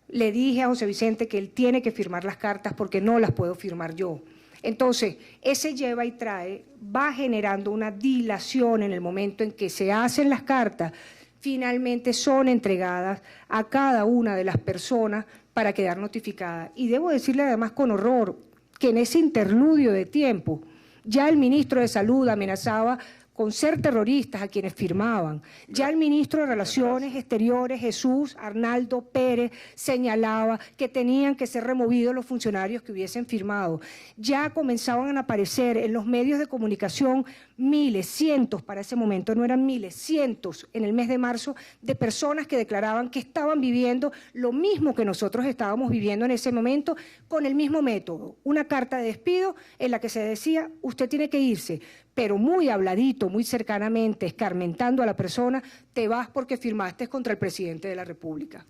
Le dije a José Vicente que él tiene que firmar las cartas porque no las puedo firmar yo. Entonces, ese lleva y trae va generando una dilación en el momento en que se hacen las cartas, finalmente son entregadas a cada una de las personas para quedar notificadas. Y debo decirle además con horror que en ese interludio de tiempo ya el ministro de Salud amenazaba con ser terroristas a quienes firmaban. Ya el ministro de Relaciones Exteriores, Jesús Arnaldo Pérez, señalaba que tenían que ser removidos los funcionarios que hubiesen firmado. Ya comenzaban a aparecer en los medios de comunicación miles, cientos, para ese momento no eran miles, cientos en el mes de marzo, de personas que declaraban que estaban viviendo lo mismo que nosotros estábamos viviendo en ese momento, con el mismo método. Una carta de despido en la que se decía, usted tiene que irse, pero muy habladito, muy cercanamente, escarmentando a la persona, te vas porque firmaste contra el presidente de la República.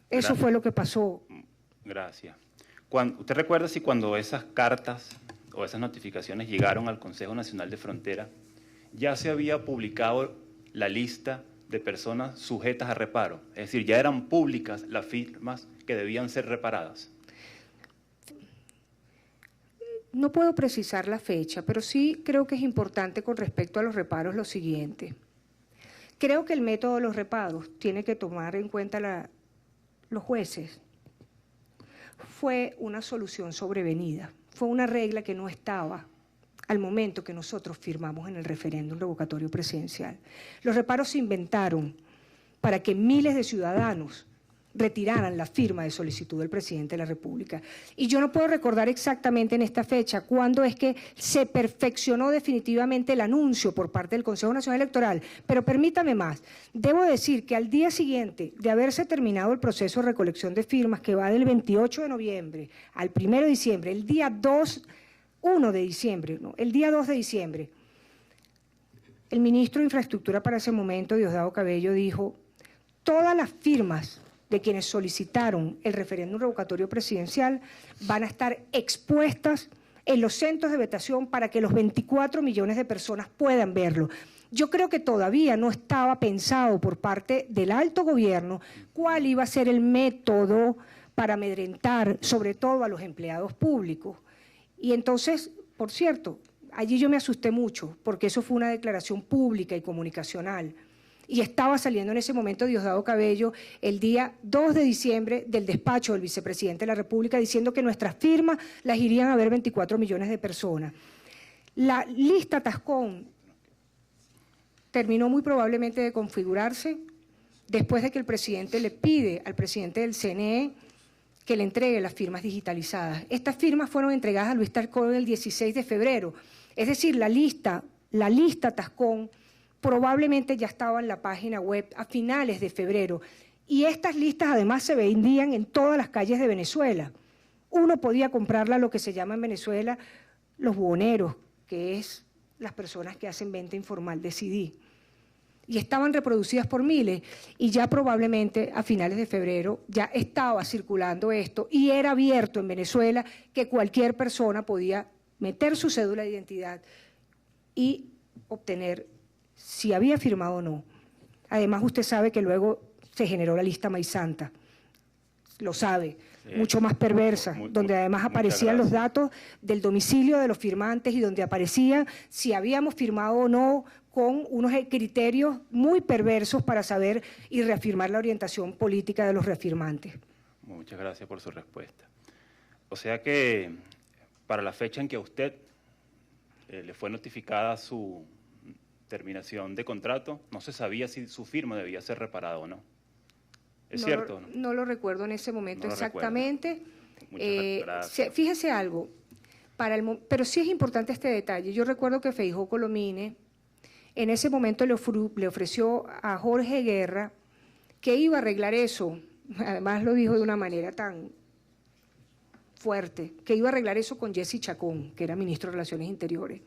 Eso fue lo que pasó. Gracias. ¿Usted recuerda si cuando esas cartas o esas notificaciones llegaron al Consejo Nacional de Frontera, ya se había publicado la lista de personas sujetas a reparo? Es decir, ya eran públicas las firmas que debían ser reparadas. No puedo precisar la fecha, pero sí creo que es importante con respecto a los reparos lo siguiente. Creo que el método de los reparos tiene que tomar en cuenta los jueces. Fue una solución sobrevenida, fue una regla que no estaba al momento que nosotros firmamos en el referéndum revocatorio presidencial. Los reparos se inventaron para que miles de ciudadanos retiraran la firma de solicitud del presidente de la República. Y yo no puedo recordar exactamente en esta fecha cuándo es que se perfeccionó definitivamente el anuncio por parte del Consejo Nacional Electoral, pero permítame más. Debo decir que al día siguiente de haberse terminado el proceso de recolección de firmas, que va del 28 de noviembre al 1 de diciembre, el día 2 de diciembre, el ministro de Infraestructura para ese momento, Diosdado Cabello, dijo, todas las firmas de quienes solicitaron el referéndum revocatorio presidencial van a estar expuestas en los centros de votación para que los 24 millones de personas puedan verlo. Yo creo que todavía no estaba pensado por parte del alto gobierno cuál iba a ser el método para amedrentar sobre todo a los empleados públicos. Y entonces, por cierto, allí yo me asusté mucho porque eso fue una declaración pública y comunicacional. y estaba saliendo en ese momento Diosdado Cabello el día 2 de diciembre del despacho del vicepresidente de la República diciendo que nuestras firmas las irían a ver 24 millones de personas. La lista Tascón terminó muy probablemente de configurarse después de que el presidente le pide al presidente del CNE que le entregue las firmas digitalizadas. Estas firmas fueron entregadas a Luis Tascón el 16 de febrero. Es decir, la lista Tascón probablemente ya estaba en la página web a finales de febrero. Y estas listas además se vendían en todas las calles de Venezuela. Uno podía comprarla, lo que se llama en Venezuela los buhoneros, que es las personas que hacen venta informal de CD. Y estaban reproducidas por miles, y ya probablemente a finales de febrero ya estaba circulando esto, y era abierto en Venezuela que cualquier persona podía meter su cédula de identidad y obtener si había firmado o no. Además, usted sabe que luego se generó la lista Maizanta, lo sabe, mucho más perversa, donde además aparecían los datos del domicilio de los firmantes y donde aparecía si habíamos firmado o no, con unos criterios muy perversos para saber y reafirmar la orientación política de los reafirmantes. Muchas gracias por su respuesta. O sea que para la fecha en que a usted le fue notificada su terminación de contrato, no se sabía si su firma debía ser reparada o no. ¿Es cierto o no? No lo recuerdo en ese momento exactamente. Gracias. Fíjese algo, pero sí es importante este detalle. Yo recuerdo que Feijó Colomine en ese momento le ofreció a Jorge Guerra que iba a arreglar eso, además lo dijo de una manera tan fuerte, que iba a arreglar eso con Jesse Chacón, que era ministro de Relaciones Interiores.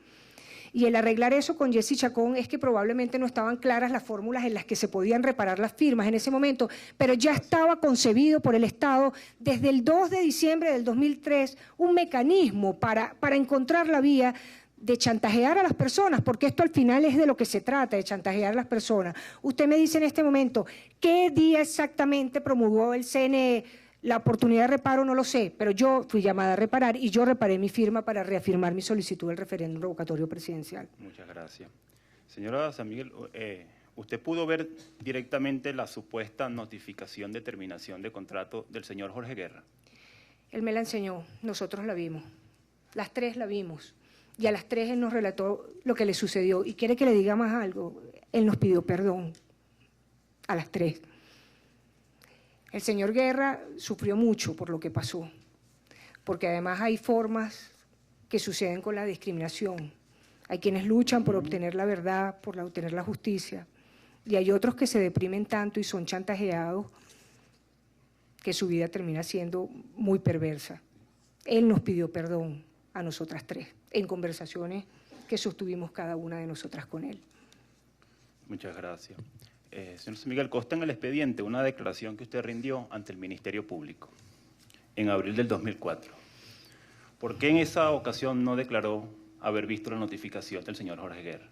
Y el arreglar eso con Jesse Chacón es que probablemente no estaban claras las fórmulas en las que se podían reparar las firmas en ese momento, pero ya estaba concebido por el Estado desde el 2 de diciembre del 2003 un mecanismo para encontrar la vía de chantajear a las personas, porque esto al final es de lo que se trata, de chantajear a las personas. Usted me dice en este momento, ¿qué día exactamente promulgó el CNE la oportunidad de reparo? No lo sé, pero yo fui llamada a reparar y yo reparé mi firma para reafirmar mi solicitud del referéndum revocatorio presidencial. Muchas gracias. Señora San Miguel, ¿usted pudo ver directamente la supuesta notificación de terminación de contrato del señor Jorge Guerra? Él me la enseñó, nosotros la vimos, las tres la vimos. Y a las 3 él nos relató lo que le sucedió. Y quiere que le diga más algo, él nos pidió perdón a las 3. El señor Guerra sufrió mucho por lo que pasó, porque además hay formas que suceden con la discriminación. Hay quienes luchan por obtener la verdad, por obtener la justicia, y hay otros que se deprimen tanto y son chantajeados que su vida termina siendo muy perversa. Él nos pidió perdón a nosotras 3, en conversaciones que sostuvimos cada una de nosotras con él. Muchas gracias. Señor San Miguel, consta en el expediente una declaración que usted rindió ante el Ministerio Público en abril del 2004. ¿Por qué en esa ocasión no declaró haber visto la notificación del señor Jorge Guerra?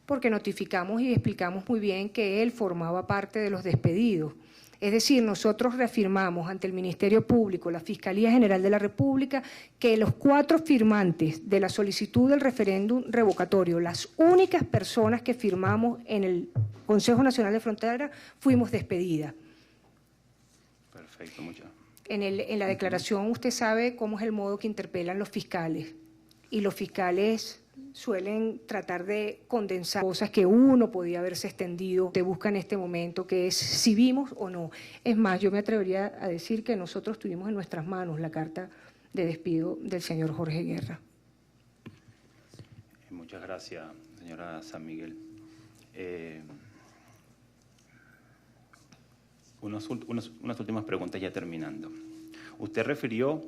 Porque notificamos y explicamos muy bien que él formaba parte de los despedidos. Es decir, nosotros reafirmamos ante el Ministerio Público, la Fiscalía General de la República, que los 4 firmantes de la solicitud del referéndum revocatorio, las únicas personas que firmamos en el Consejo Nacional de Frontera, fuimos despedidas. Perfecto, muchas. En la declaración usted sabe cómo es el modo que interpelan los fiscales, y los fiscales suelen tratar de condensar cosas que uno podía haberse extendido, te busca en este momento, que es si vimos o no. Es más, yo me atrevería a decir que nosotros tuvimos en nuestras manos la carta de despido del señor Jorge Guerra. Muchas gracias, señora San Miguel. Unas últimas preguntas ya terminando. Usted refirió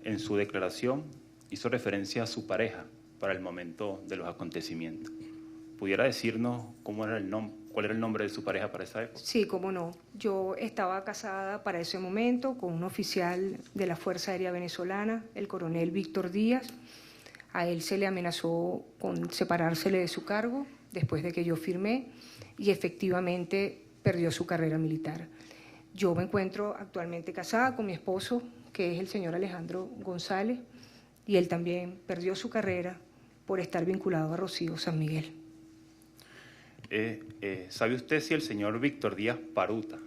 en su declaración, hizo referencia a su pareja para el momento de los acontecimientos. ¿Pudiera decirnos cuál era el nombre de su pareja para esa época? Sí, cómo no. Yo estaba casada para ese momento con un oficial de la Fuerza Aérea Venezolana, el coronel Víctor Díaz. A él se le amenazó con separársele de su cargo después de que yo firmé y efectivamente perdió su carrera militar. Yo me encuentro actualmente casada con mi esposo, que es el señor Alejandro González, y él también perdió su carrera por estar vinculado a Rocío San Miguel. ¿Sabe usted si el señor Víctor Díaz Paruta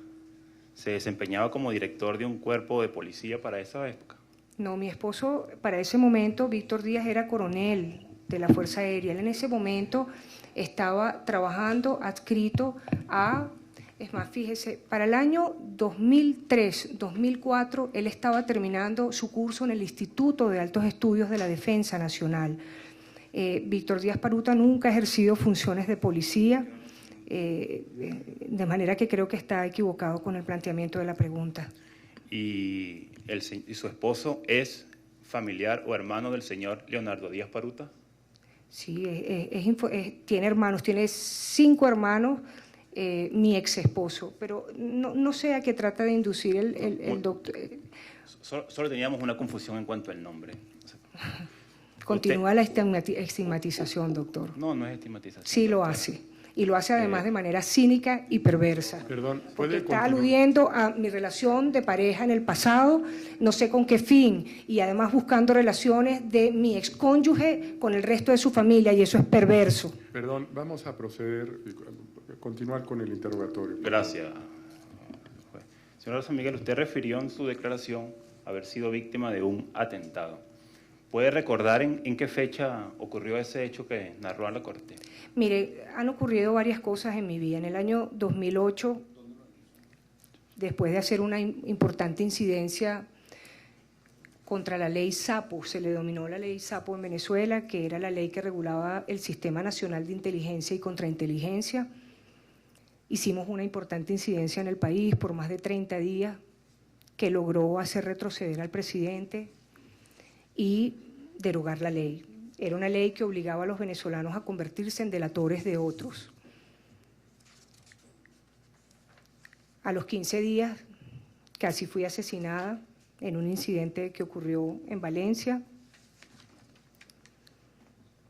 se desempeñaba como director de un cuerpo de policía para esa época? No, mi esposo, para ese momento, Víctor Díaz era coronel de la Fuerza Aérea. Él en ese momento estaba trabajando adscrito a, es más, fíjese, para el año 2003-2004, él estaba terminando su curso en el Instituto de Altos Estudios de la Defensa Nacional. Víctor Díaz Paruta nunca ha ejercido funciones de policía, de manera que creo que está equivocado con el planteamiento de la pregunta. ¿Y su esposo es familiar o hermano del señor Leonardo Díaz Paruta? Sí, tiene hermanos, tiene 5 hermanos, mi ex esposo, pero no sé a qué trata de inducir el doctor. Solo teníamos una confusión en cuanto al nombre. Continúa la estigmatización, doctor. No, no es estigmatización. Sí lo hace. Y lo hace además de manera cínica y perversa. Perdón, Porque ¿puede está continuar? aludiendo a mi relación de pareja en el pasado, no sé con qué fin, y además buscando relaciones de mi excónyuge con el resto de su familia, y eso es perverso. Perdón, vamos a proceder, continuar con el interrogatorio. Gracias. Señor San Miguel, usted refirió en su declaración haber sido víctima de un atentado. ¿Puede recordar en qué fecha ocurrió ese hecho que narró a la Corte? Mire, han ocurrido varias cosas en mi vida. En el año 2008, después de hacer una importante incidencia contra la ley Sapo, se le denominó la ley Sapo en Venezuela, que era la ley que regulaba el Sistema Nacional de Inteligencia y Contrainteligencia. Hicimos una importante incidencia en el país por más de 30 días que logró hacer retroceder al presidente y derogar la ley. Era una ley que obligaba a los venezolanos a convertirse en delatores de otros. A los 15 días casi fui asesinada en un incidente que ocurrió en Valencia.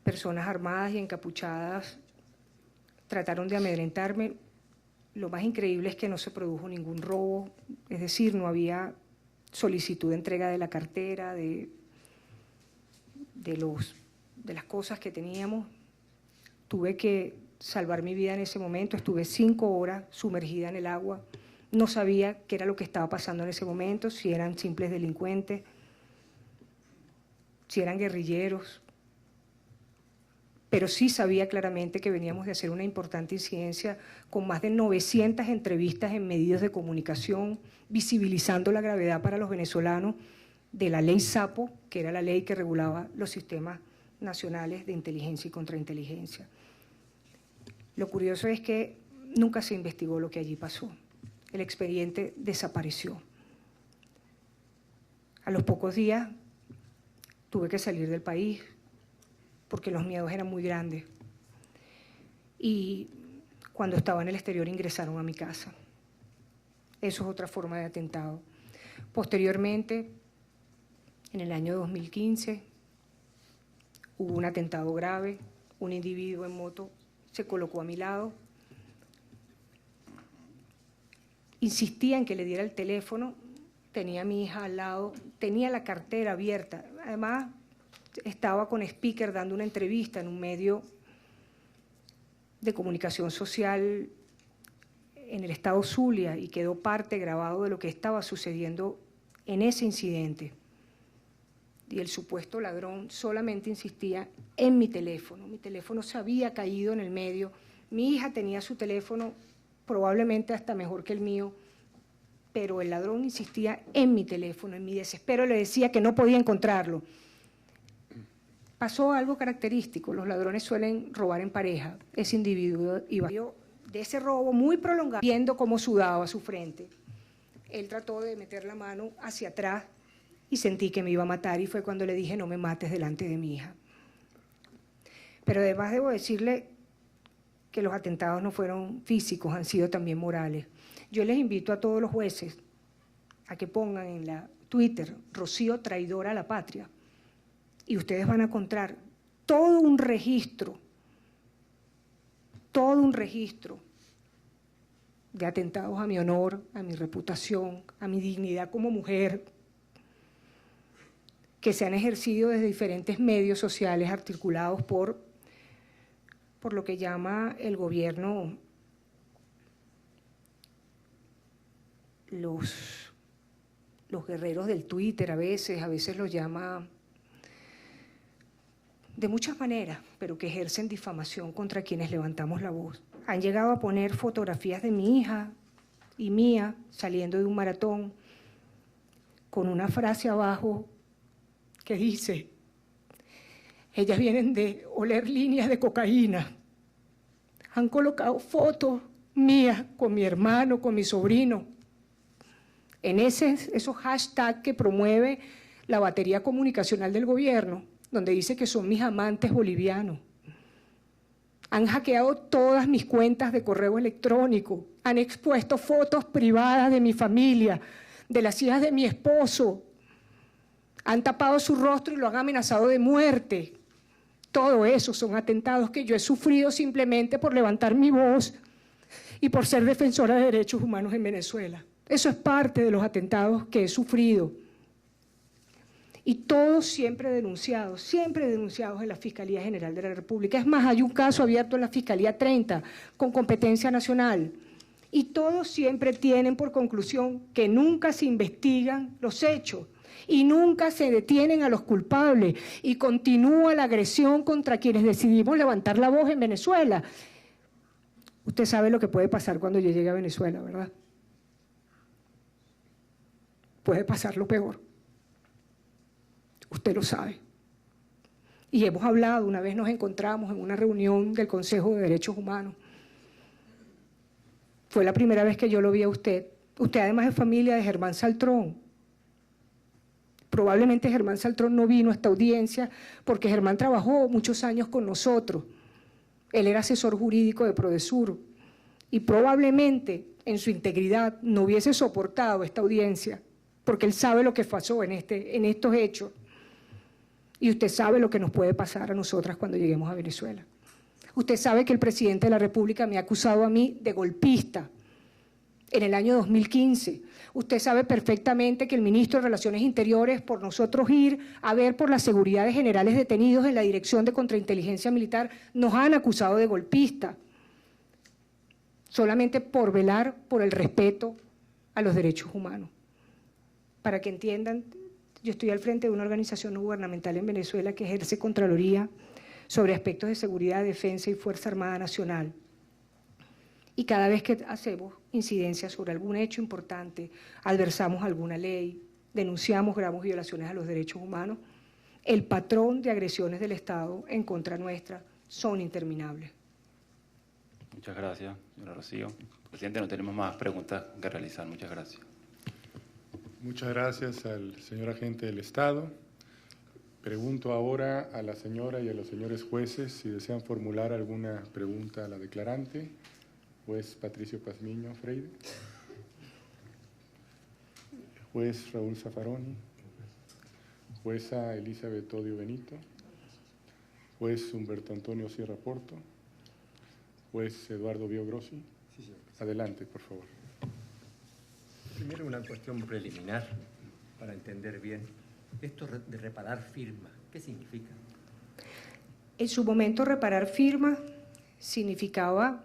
Personas armadas y encapuchadas trataron de amedrentarme. Lo más increíble es que no se produjo ningún robo, es decir, no había solicitud de entrega de la cartera, de las cosas que teníamos. Tuve que salvar mi vida en ese momento, estuve 5 horas sumergida en el agua, no sabía qué era lo que estaba pasando en ese momento, si eran simples delincuentes, si eran guerrilleros, pero sí sabía claramente que veníamos de hacer una importante incidencia con más de 900 entrevistas en medios de comunicación, visibilizando la gravedad para los venezolanos de la ley Sapo, que era la ley que regulaba los sistemas nacionales de inteligencia y contrainteligencia. Lo curioso es que nunca se investigó lo que allí pasó. El expediente desapareció. A los pocos días tuve que salir del país porque los miedos eran muy grandes. Y cuando estaba en el exterior ingresaron a mi casa. Eso es otra forma de atentado. Posteriormente, en el año 2015, hubo un atentado grave, un individuo en moto se colocó a mi lado, insistía en que le diera el teléfono, tenía a mi hija al lado, tenía la cartera abierta, además estaba con speaker dando una entrevista en un medio de comunicación social en el estado Zulia y quedó parte grabado de lo que estaba sucediendo en ese incidente. Y el supuesto ladrón solamente insistía en mi teléfono se había caído en el medio, mi hija tenía su teléfono probablemente hasta mejor que el mío, pero el ladrón insistía en mi teléfono, en mi desespero le decía que no podía encontrarlo. Pasó algo característico, los ladrones suelen robar en pareja, ese individuo iba de ese robo muy prolongado, viendo cómo sudaba su frente. Él trató de meter la mano hacia atrás y sentí que me iba a matar y fue cuando le dije no me mates delante de mi hija. Pero además debo decirle que los atentados no fueron físicos, han sido también morales. Yo les invito a todos los jueces a que pongan en la Twitter Rocío traidora a la patria y ustedes van a encontrar todo un registro de atentados a mi honor, a mi reputación, a mi dignidad como mujer, que se han ejercido desde diferentes medios sociales articulados por por lo que llama el gobierno los guerreros del Twitter a veces los llama de muchas maneras, pero que ejercen difamación contra quienes levantamos la voz. Han llegado a poner fotografías de mi hija y mía saliendo de un maratón con una frase abajo que dice: ellas vienen de oler líneas de cocaína. Han colocado fotos mías con mi hermano, con mi sobrino, en esos hashtags que promueve la batería comunicacional del gobierno, donde dice que son mis amantes bolivianos. Han hackeado todas mis cuentas de correo electrónico, han expuesto fotos privadas de mi familia, de las hijas de mi esposo, han tapado su rostro y lo han amenazado de muerte. Todo eso son atentados que yo he sufrido simplemente por levantar mi voz y por ser defensora de derechos humanos en Venezuela. Eso es parte de los atentados que he sufrido. Y todos siempre denunciados en la Fiscalía General de la República. Es más, hay un caso abierto en la Fiscalía 30 con competencia nacional. Y todos siempre tienen por conclusión que nunca se investigan los hechos y nunca se detienen a los culpables y continúa la agresión contra quienes decidimos levantar la voz en Venezuela. Usted sabe lo que puede pasar cuando yo llegue a Venezuela, ¿verdad? Puede pasar lo peor. Usted lo sabe. Y hemos hablado, una vez nos encontramos en una reunión del Consejo de Derechos Humanos. Fue la primera vez que yo lo vi a usted. Usted además es familia de Germán Saltrón. Probablemente Germán Saltrón no vino a esta audiencia porque Germán trabajó muchos años con nosotros. Él era asesor jurídico de Prodesur y probablemente en su integridad no hubiese soportado esta audiencia porque él sabe lo que pasó en estos hechos. Y usted sabe lo que nos puede pasar a nosotras cuando lleguemos a Venezuela. Usted sabe que el presidente de la República me ha acusado a mí de golpista en el año 2015. Usted sabe perfectamente que el ministro de Relaciones Interiores, por nosotros ir a ver por la seguridad de generales detenidos en la Dirección de Contrainteligencia Militar, nos han acusado de golpista, solamente por velar por el respeto a los derechos humanos. Para que entiendan, yo estoy al frente de una organización no gubernamental en Venezuela que ejerce Contraloría sobre aspectos de seguridad, defensa y Fuerza Armada Nacional. Y cada vez que hacemos incidencias sobre algún hecho importante, adversamos alguna ley, denunciamos graves violaciones a los derechos humanos, el patrón de agresiones del Estado en contra nuestra son interminables. Muchas gracias, señora Rocío. Presidente, no tenemos más preguntas que realizar. Muchas gracias. Muchas gracias al señor agente del Estado. Pregunto ahora a la señora y a los señores jueces si desean formular alguna pregunta a la declarante. Juez Patricio Pazmiño Freire. Juez Raúl Zaffaroni. Jueza Elizabeth Odio Benito. Juez Humberto Antonio Sierra Porto. Juez Eduardo Biogrossi. Sí, señor. Adelante, por favor. Primero una cuestión preliminar para entender bien. Esto de reparar firma, ¿qué significa? En su momento, reparar firma significaba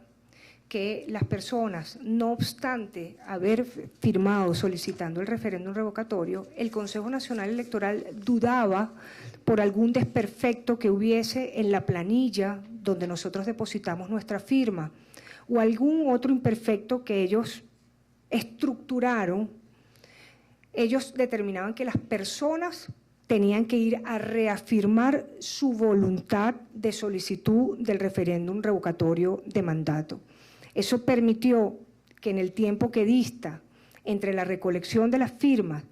que las personas, no obstante haber firmado solicitando el referéndum revocatorio, el Consejo Nacional Electoral dudaba por algún desperfecto que hubiese en la planilla donde nosotros depositamos nuestra firma o algún otro imperfecto que ellos estructuraron. Ellos determinaban que las personas tenían que ir a reafirmar su voluntad de solicitud del referéndum revocatorio de mandato. Eso permitió que en el tiempo que dista entre la recolección de las firmas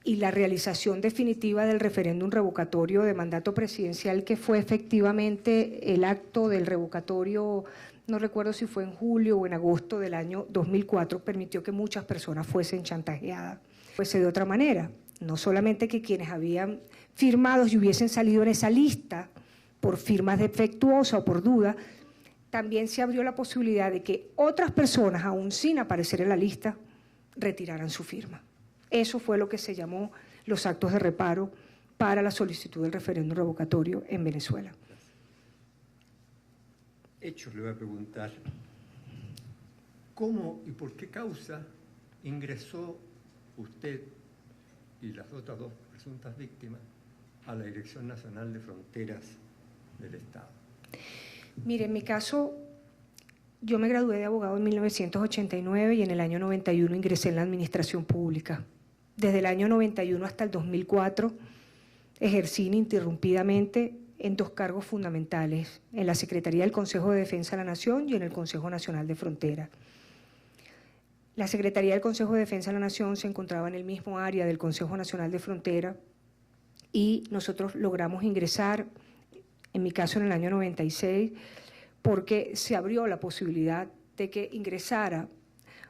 y la realización definitiva del referéndum revocatorio de mandato presidencial, que fue efectivamente el acto del revocatorio, no recuerdo si fue en julio o en agosto del año 2004, permitió que muchas personas fuesen chantajeadas. Fuese de otra manera, no solamente que quienes habían firmado y hubiesen salido en esa lista por firmas defectuosas o por duda, también se abrió la posibilidad de que otras personas, aún sin aparecer en la lista, retiraran su firma. Eso fue lo que se llamó los actos de reparo para la solicitud del referéndum revocatorio en Venezuela. hechos le voy a preguntar, ¿cómo y por qué causa ingresó usted y las otras dos presuntas víctimas a la Dirección Nacional de Fronteras del Estado? Mire, en mi caso, yo me gradué de abogado en 1989 y en el año 91 ingresé en la administración pública. Desde el año 91 hasta el 2004 ejercí ininterrumpidamente en dos cargos fundamentales, en la Secretaría del Consejo de Defensa de la Nación y en el Consejo Nacional de Frontera. La Secretaría del Consejo de Defensa de la Nación se encontraba en el mismo área del Consejo Nacional de Frontera y nosotros logramos ingresar, en mi caso en el año 96, porque se abrió la posibilidad de que ingresara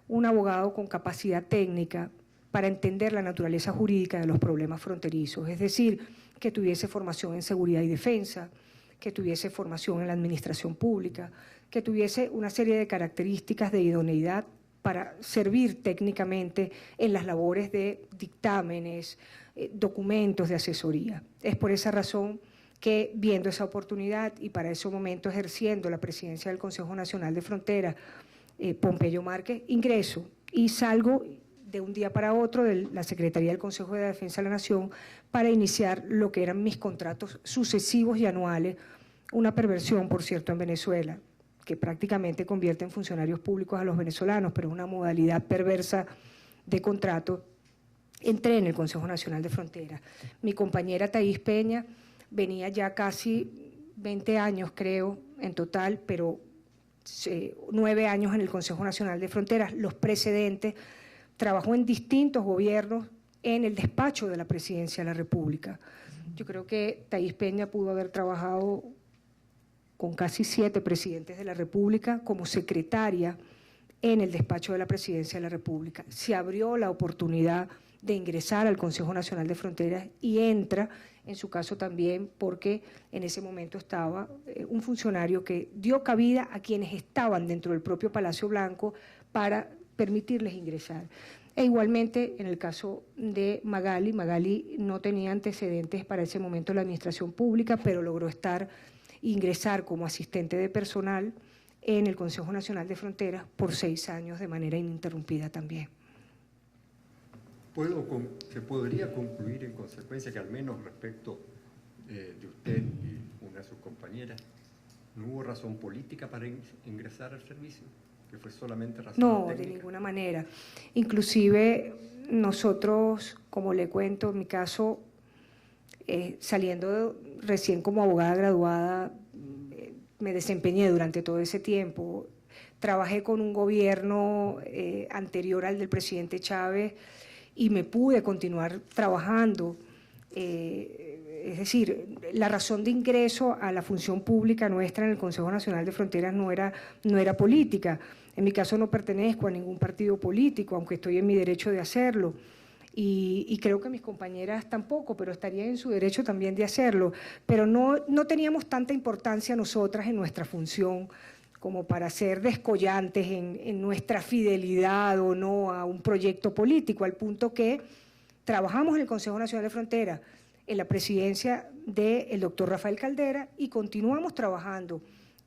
un abogado con capacidad técnica para entender la naturaleza jurídica de los problemas fronterizos, es decir, que tuviese formación en seguridad y defensa, que tuviese formación en la administración pública, que tuviese una serie de características de idoneidad para servir técnicamente en las labores de dictámenes, documentos de asesoría. Es por esa razón que, viendo esa oportunidad y para ese momento ejerciendo la presidencia del Consejo Nacional de Frontera, Pompeyo Márquez, ingreso y salgo de un día para otro de la Secretaría del Consejo de Defensa de la Nación para iniciar lo que eran mis contratos sucesivos y anuales, una perversión, por cierto, en Venezuela, que prácticamente convierte en funcionarios públicos a los venezolanos, pero es una modalidad perversa de contrato. Entré en el Consejo Nacional de Frontera. Mi compañera Thaís Peña venía ya casi 20 años, creo, en total, pero 9 años en el Consejo Nacional de Fronteras. Los precedentes, trabajó en distintos gobiernos en el despacho de la Presidencia de la República. Yo creo que Thaís Peña pudo haber trabajado con casi 7 presidentes de la República como secretaria en el despacho de la Presidencia de la República. Se abrió la oportunidad de ingresar al Consejo Nacional de Fronteras y entra, en su caso también, porque en ese momento estaba un funcionario que dio cabida a quienes estaban dentro del propio Palacio Blanco para permitirles ingresar. E igualmente, en el caso de Magali no tenía antecedentes para ese momento en la administración pública, pero logró ingresar como asistente de personal en el Consejo Nacional de Fronteras por 6 años de manera ininterrumpida también. ¿Se podría concluir en consecuencia que al menos respecto de usted y una de sus compañeras, no hubo razón política para ingresar al servicio? ¿Que fue solamente razón técnica? No, de ninguna manera. Inclusive nosotros, como le cuento, en mi caso, saliendo recién como abogada graduada, me desempeñé durante todo ese tiempo. Trabajé con un gobierno anterior al del presidente Chávez y me pude continuar trabajando. Es decir, la razón de ingreso a la función pública nuestra en el Consejo Nacional de Fronteras no era política. En mi caso no pertenezco a ningún partido político, aunque estoy en mi derecho de hacerlo. Y creo que mis compañeras tampoco, pero estarían en su derecho también de hacerlo. Pero no teníamos tanta importancia nosotras en nuestra función como para ser descollantes en nuestra fidelidad o no a un proyecto político, al punto que trabajamos en el Consejo Nacional de Fronteras, en la presidencia del doctor Rafael Caldera, y continuamos trabajando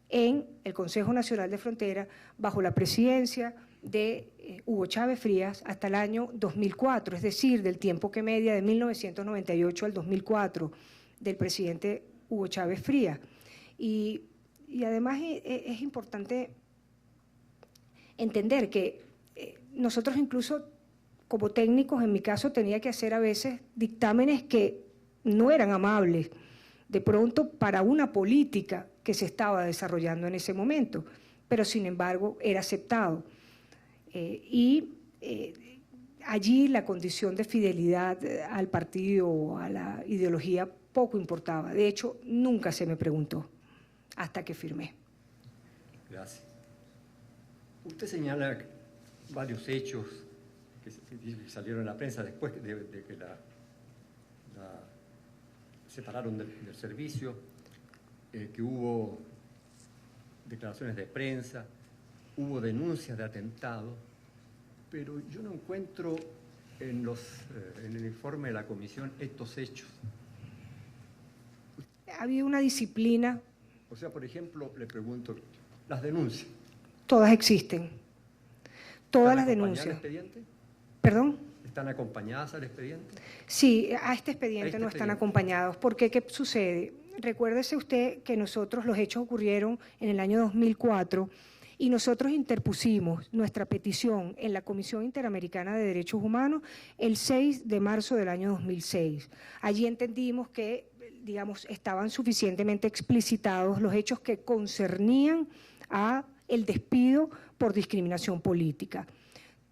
en el Consejo Nacional de Fronteras bajo la presidencia de Hugo Chávez Frías hasta el año 2004, es decir, del tiempo que media de 1998 al 2004 del presidente Hugo Chávez Frías. Y además es importante entender que nosotros incluso como técnicos, en mi caso, tenía que hacer a veces dictámenes que no eran amables, de pronto para una política que se estaba desarrollando en ese momento, pero sin embargo era aceptado. Allí la condición de fidelidad al partido o a la ideología poco importaba. De hecho, nunca se me preguntó hasta que firmé. Gracias. Usted señala varios hechos que salieron en la prensa después de que la separaron del servicio, que hubo declaraciones de prensa, hubo denuncias de atentado, pero yo no encuentro en el informe de la comisión estos hechos. Había una disciplina. O sea, por ejemplo, le pregunto, las denuncias. Todas existen. Todas las denuncias. ¿Están acompañadas al expediente? ¿Perdón? ¿Están acompañadas al expediente? Sí, a este expediente no están expediente. acompañados. ¿Por qué? ¿Qué sucede? Recuérdese usted que nosotros, los hechos ocurrieron en el año 2004 y nosotros interpusimos nuestra petición en la Comisión Interamericana de Derechos Humanos el 6 de marzo del año 2006. Allí entendimos que, digamos, estaban suficientemente explicitados los hechos que concernían a el despido por discriminación política.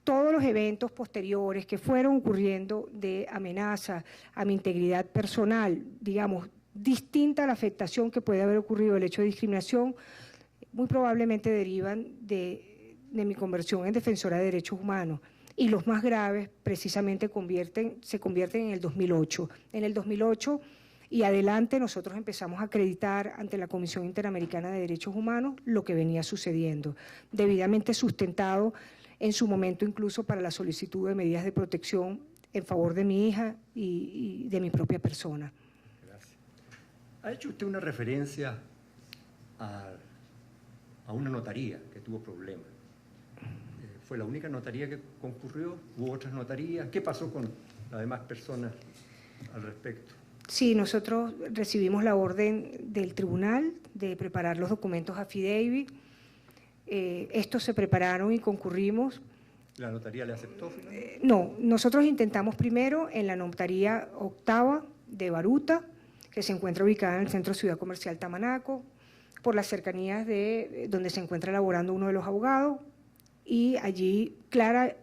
Todos los eventos posteriores que fueron ocurriendo de amenaza a mi integridad personal, digamos, distinta a la afectación que puede haber ocurrido el hecho de discriminación, muy probablemente derivan de mi conversión en defensora de derechos humanos. Y los más graves precisamente se convierten en el 2008. En el 2008 y adelante nosotros empezamos a acreditar ante la Comisión Interamericana de Derechos Humanos lo que venía sucediendo, debidamente sustentado en su momento incluso para la solicitud de medidas de protección en favor de mi hija y de mi propia persona. Gracias. Ha hecho usted una referencia a una notaría que tuvo problemas. ¿Fue la única notaría que concurrió? ¿Hubo otras notarías? ¿Qué pasó con las demás personas al respecto? Sí, nosotros recibimos la orden del tribunal de preparar los documentos affidavit. Estos se prepararon y concurrimos. ¿La notaría le aceptó finalmente? No, nosotros intentamos primero en la notaría octava de Baruta, que se encuentra ubicada en el Centro Ciudad Comercial Tamanaco, por las cercanías de donde se encuentra laborando uno de los abogados, y allí clara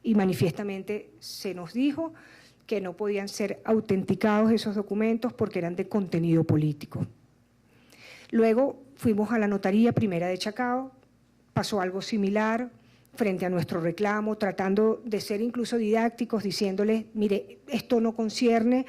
y manifiestamente se nos dijo que no podían ser autenticados esos documentos porque eran de contenido político. Luego fuimos a la notaría primera de Chacao, pasó algo similar frente a nuestro reclamo, tratando de ser incluso didácticos, diciéndoles, mire, esto no concierne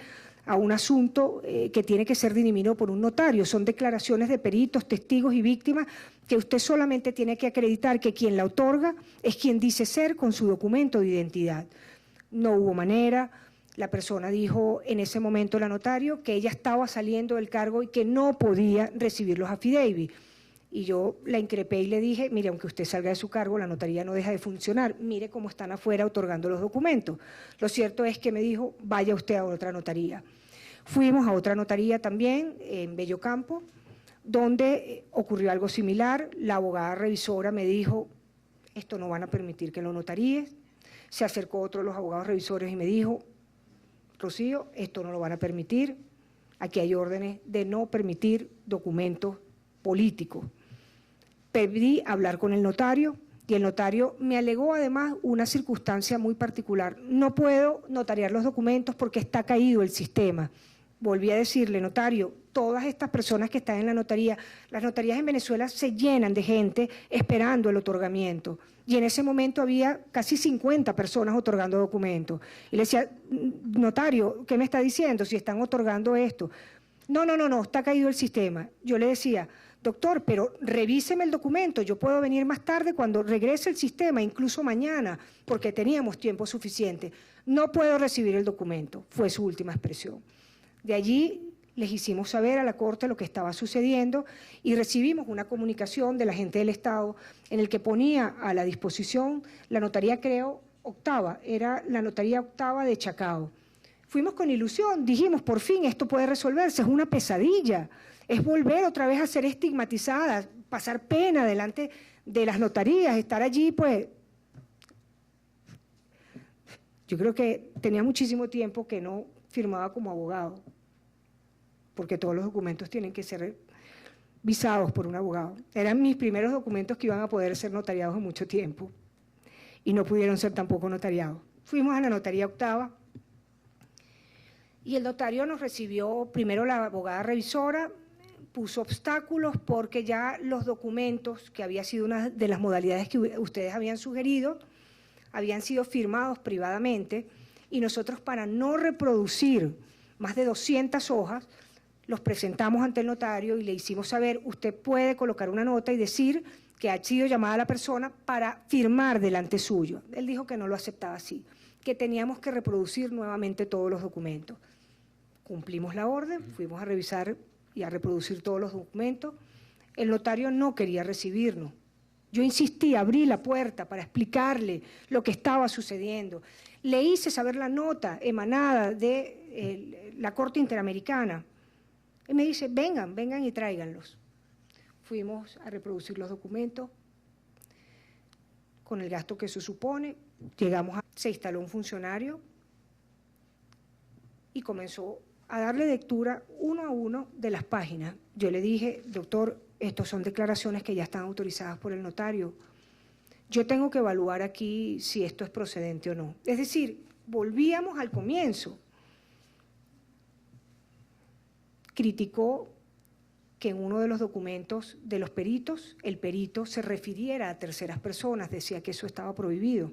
a un asunto que tiene que ser dirimido por un notario, son declaraciones de peritos, testigos y víctimas que usted solamente tiene que acreditar que quien la otorga es quien dice ser con su documento de identidad. No hubo manera. La persona dijo en ese momento, la notario, que ella estaba saliendo del cargo y que no podía recibir los affidavit. Y yo la increpé y le dije, mire, aunque usted salga de su cargo, la notaría no deja de funcionar. Mire cómo están afuera otorgando los documentos. Lo cierto es que me dijo, vaya usted a otra notaría. Fuimos a otra notaría también, en Bellocampo, donde ocurrió algo similar. La abogada revisora me dijo, esto no van a permitir que lo notaríes. Se acercó otro de los abogados revisores y me dijo, Rocío, esto no lo van a permitir, aquí hay órdenes de no permitir documentos políticos. Pedí hablar con el notario y el notario me alegó además una circunstancia muy particular. No puedo notariar los documentos porque está caído el sistema. Volví a decirle, notario, todas estas personas que están en la notaría, las notarías en Venezuela se llenan de gente esperando el otorgamiento. Y en ese momento había casi 50 personas otorgando documentos. Y le decía, notario, ¿qué me está diciendo si están otorgando esto? No, está caído el sistema. Yo le decía, doctor, pero revíseme el documento, yo puedo venir más tarde cuando regrese el sistema, incluso mañana, porque teníamos tiempo suficiente. No puedo recibir el documento, fue su última expresión. De allí les hicimos saber a la Corte lo que estaba sucediendo y recibimos una comunicación de la gente del Estado en el que ponía a la disposición la notaría, creo, octava, era la notaría octava de Chacao. Fuimos con ilusión, dijimos, por fin esto puede resolverse, es una pesadilla, es volver otra vez a ser estigmatizadas, pasar pena delante de las notarías, estar allí, pues. Yo creo que tenía muchísimo tiempo que no firmaba como abogado, porque todos los documentos tienen que ser visados por un abogado. Eran mis primeros documentos que iban a poder ser notariados en mucho tiempo y no pudieron ser tampoco notariados. Fuimos a la notaría octava y el notario nos recibió, primero la abogada revisora, puso obstáculos porque ya los documentos, que había sido una de las modalidades que ustedes habían sugerido, habían sido firmados privadamente y nosotros, para no reproducir más de 200 hojas, los presentamos ante el notario y le hicimos saber, usted puede colocar una nota y decir que ha sido llamada la persona para firmar delante suyo. Él dijo que no lo aceptaba así, que teníamos que reproducir nuevamente todos los documentos. Cumplimos la orden, fuimos a revisar y a reproducir todos los documentos. El notario no quería recibirnos. Yo insistí, abrí la puerta para explicarle lo que estaba sucediendo. Le hice saber la nota emanada de la Corte Interamericana. Y me dice, vengan y tráiganlos. Fuimos a reproducir los documentos con el gasto que eso supone. Se instaló un funcionario y comenzó a darle lectura uno a uno de las páginas. Yo le dije, doctor, estas son declaraciones que ya están autorizadas por el notario. Yo tengo que evaluar aquí si esto es procedente o no. Es decir, volvíamos al comienzo. Criticó que en uno de los documentos de los peritos, el perito se refiriera a terceras personas, decía que eso estaba prohibido.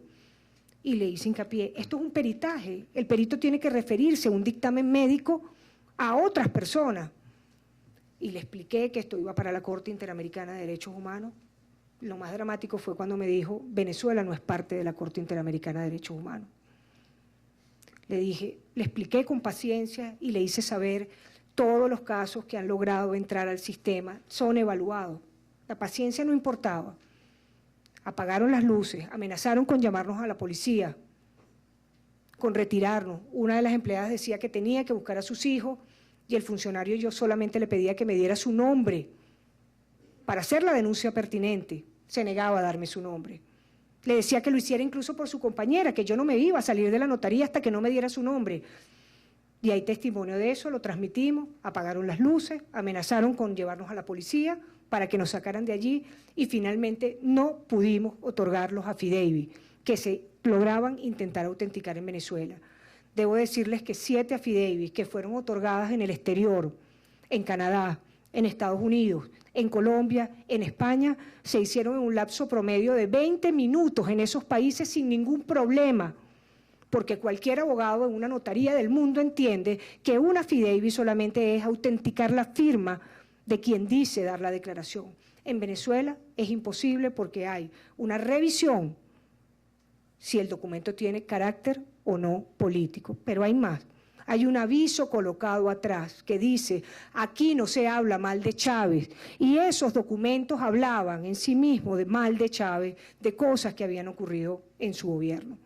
Y le hice hincapié, esto es un peritaje, el perito tiene que referirse a un dictamen médico a otras personas. Y le expliqué que esto iba para la Corte Interamericana de Derechos Humanos. Lo más dramático fue cuando me dijo, Venezuela no es parte de la Corte Interamericana de Derechos Humanos. Le expliqué con paciencia y le hice saber todos los casos que han logrado entrar al sistema son evaluados. La paciencia no importaba. Apagaron las luces, amenazaron con llamarnos a la policía, con retirarnos. Una de las empleadas decía que tenía que buscar a sus hijos y el funcionario yo solamente le pedía que me diera su nombre para hacer la denuncia pertinente. Se negaba a darme su nombre. Le decía que lo hiciera incluso por su compañera, que yo no me iba a salir de la notaría hasta que no me diera su nombre. Y hay testimonio de eso, lo transmitimos, apagaron las luces, amenazaron con llevarnos a la policía para que nos sacaran de allí y finalmente no pudimos otorgar los affidavits que se lograban intentar autenticar en Venezuela. Debo decirles que 7 affidavits que fueron otorgadas en el exterior, en Canadá, en Estados Unidos, en Colombia, en España, se hicieron en un lapso promedio de 20 minutos en esos países sin ningún problema, porque cualquier abogado en una notaría del mundo entiende que un affidavit solamente es autenticar la firma de quien dice dar la declaración. En Venezuela es imposible porque hay una revisión si el documento tiene carácter o no político, pero hay más. Hay un aviso colocado atrás que dice, aquí no se habla mal de Chávez, y esos documentos hablaban en sí mismos de mal de Chávez, de cosas que habían ocurrido en su gobierno.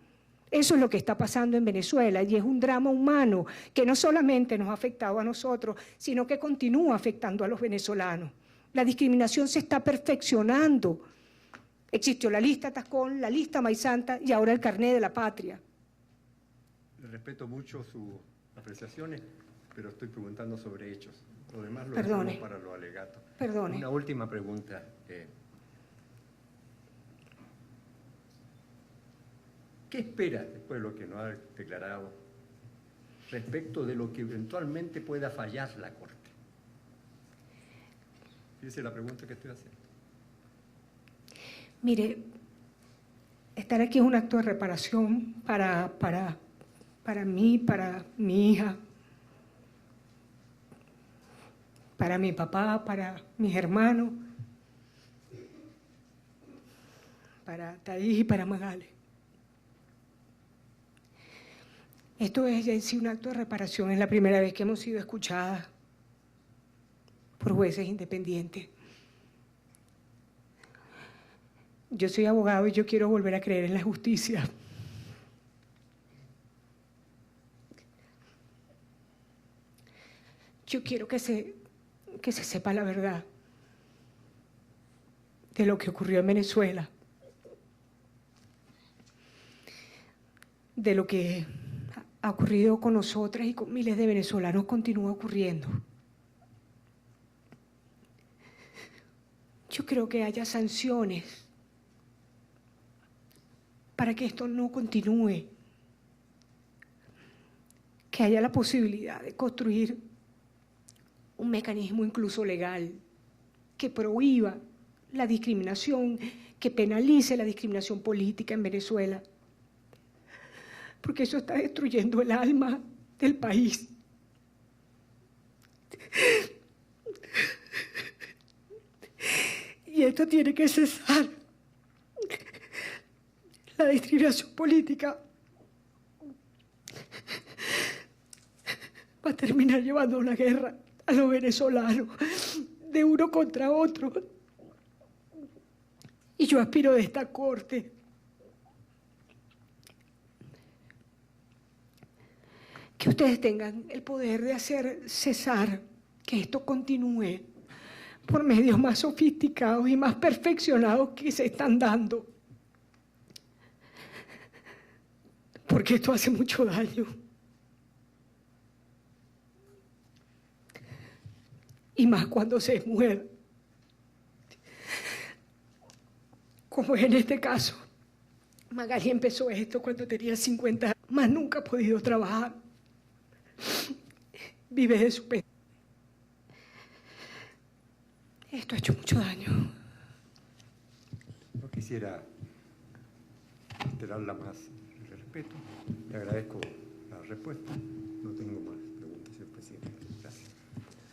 Eso es lo que está pasando en Venezuela y es un drama humano que no solamente nos ha afectado a nosotros, sino que continúa afectando a los venezolanos. La discriminación se está perfeccionando. Existió la lista Tascón, la lista Maizanta y ahora el carné de la patria. Le respeto mucho sus apreciaciones, pero estoy preguntando sobre hechos. Lo demás lo Perdone. dejamos para los alegatos. Perdone. Una última pregunta. ¿Qué espera después de lo que nos ha declarado respecto de lo que eventualmente pueda fallar la Corte? Fíjese la pregunta que estoy haciendo. Mire, estar aquí es un acto de reparación para mí, para mi hija, para mi papá, para mis hermanos, para Taís y para Magali. Esto es en sí un acto de reparación, es la primera vez que hemos sido escuchadas por jueces independientes. Yo soy abogado y yo quiero volver a creer en la justicia. Yo quiero que se sepa la verdad de lo que ocurrió en Venezuela, de lo que ha ocurrido con nosotras y con miles de venezolanos continúa ocurriendo. Yo creo que haya sanciones para que esto no continúe, que haya la posibilidad de construir un mecanismo incluso legal que prohíba la discriminación, que penalice la discriminación política en Venezuela, porque eso está destruyendo el alma del país. Y esto tiene que cesar. La discriminación política va a terminar llevando a una guerra a los venezolanos. de uno contra otro. Y yo aspiro de esta corte que ustedes tengan el poder de hacer cesar que esto continúe por medios más sofisticados y más perfeccionados que se están dando. Porque esto hace mucho daño. Y más cuando se muere. Como en este caso. Magali empezó esto cuando tenía 50 años, más nunca ha podido trabajar. Vive de su pensión. Esto ha hecho mucho daño. No quisiera alterarla más el respeto. Le agradezco la respuesta. No tengo más preguntas, señor presidente. Gracias.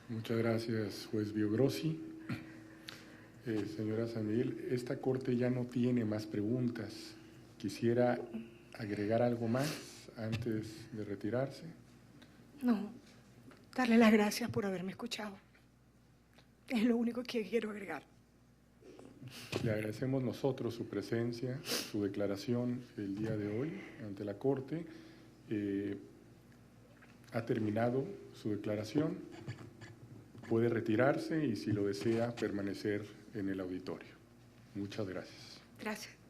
Muchas gracias, juez Biogrossi. Señora San Miguel, esta corte ya no tiene más preguntas. ¿Quisiera agregar algo más antes de retirarse? No, darle las gracias por haberme escuchado. Es lo único que quiero agregar. Le agradecemos nosotros su presencia, su declaración el día de hoy ante la Corte. Ha terminado su declaración. Puede retirarse y, si lo desea, permanecer en el auditorio. Muchas gracias. Gracias.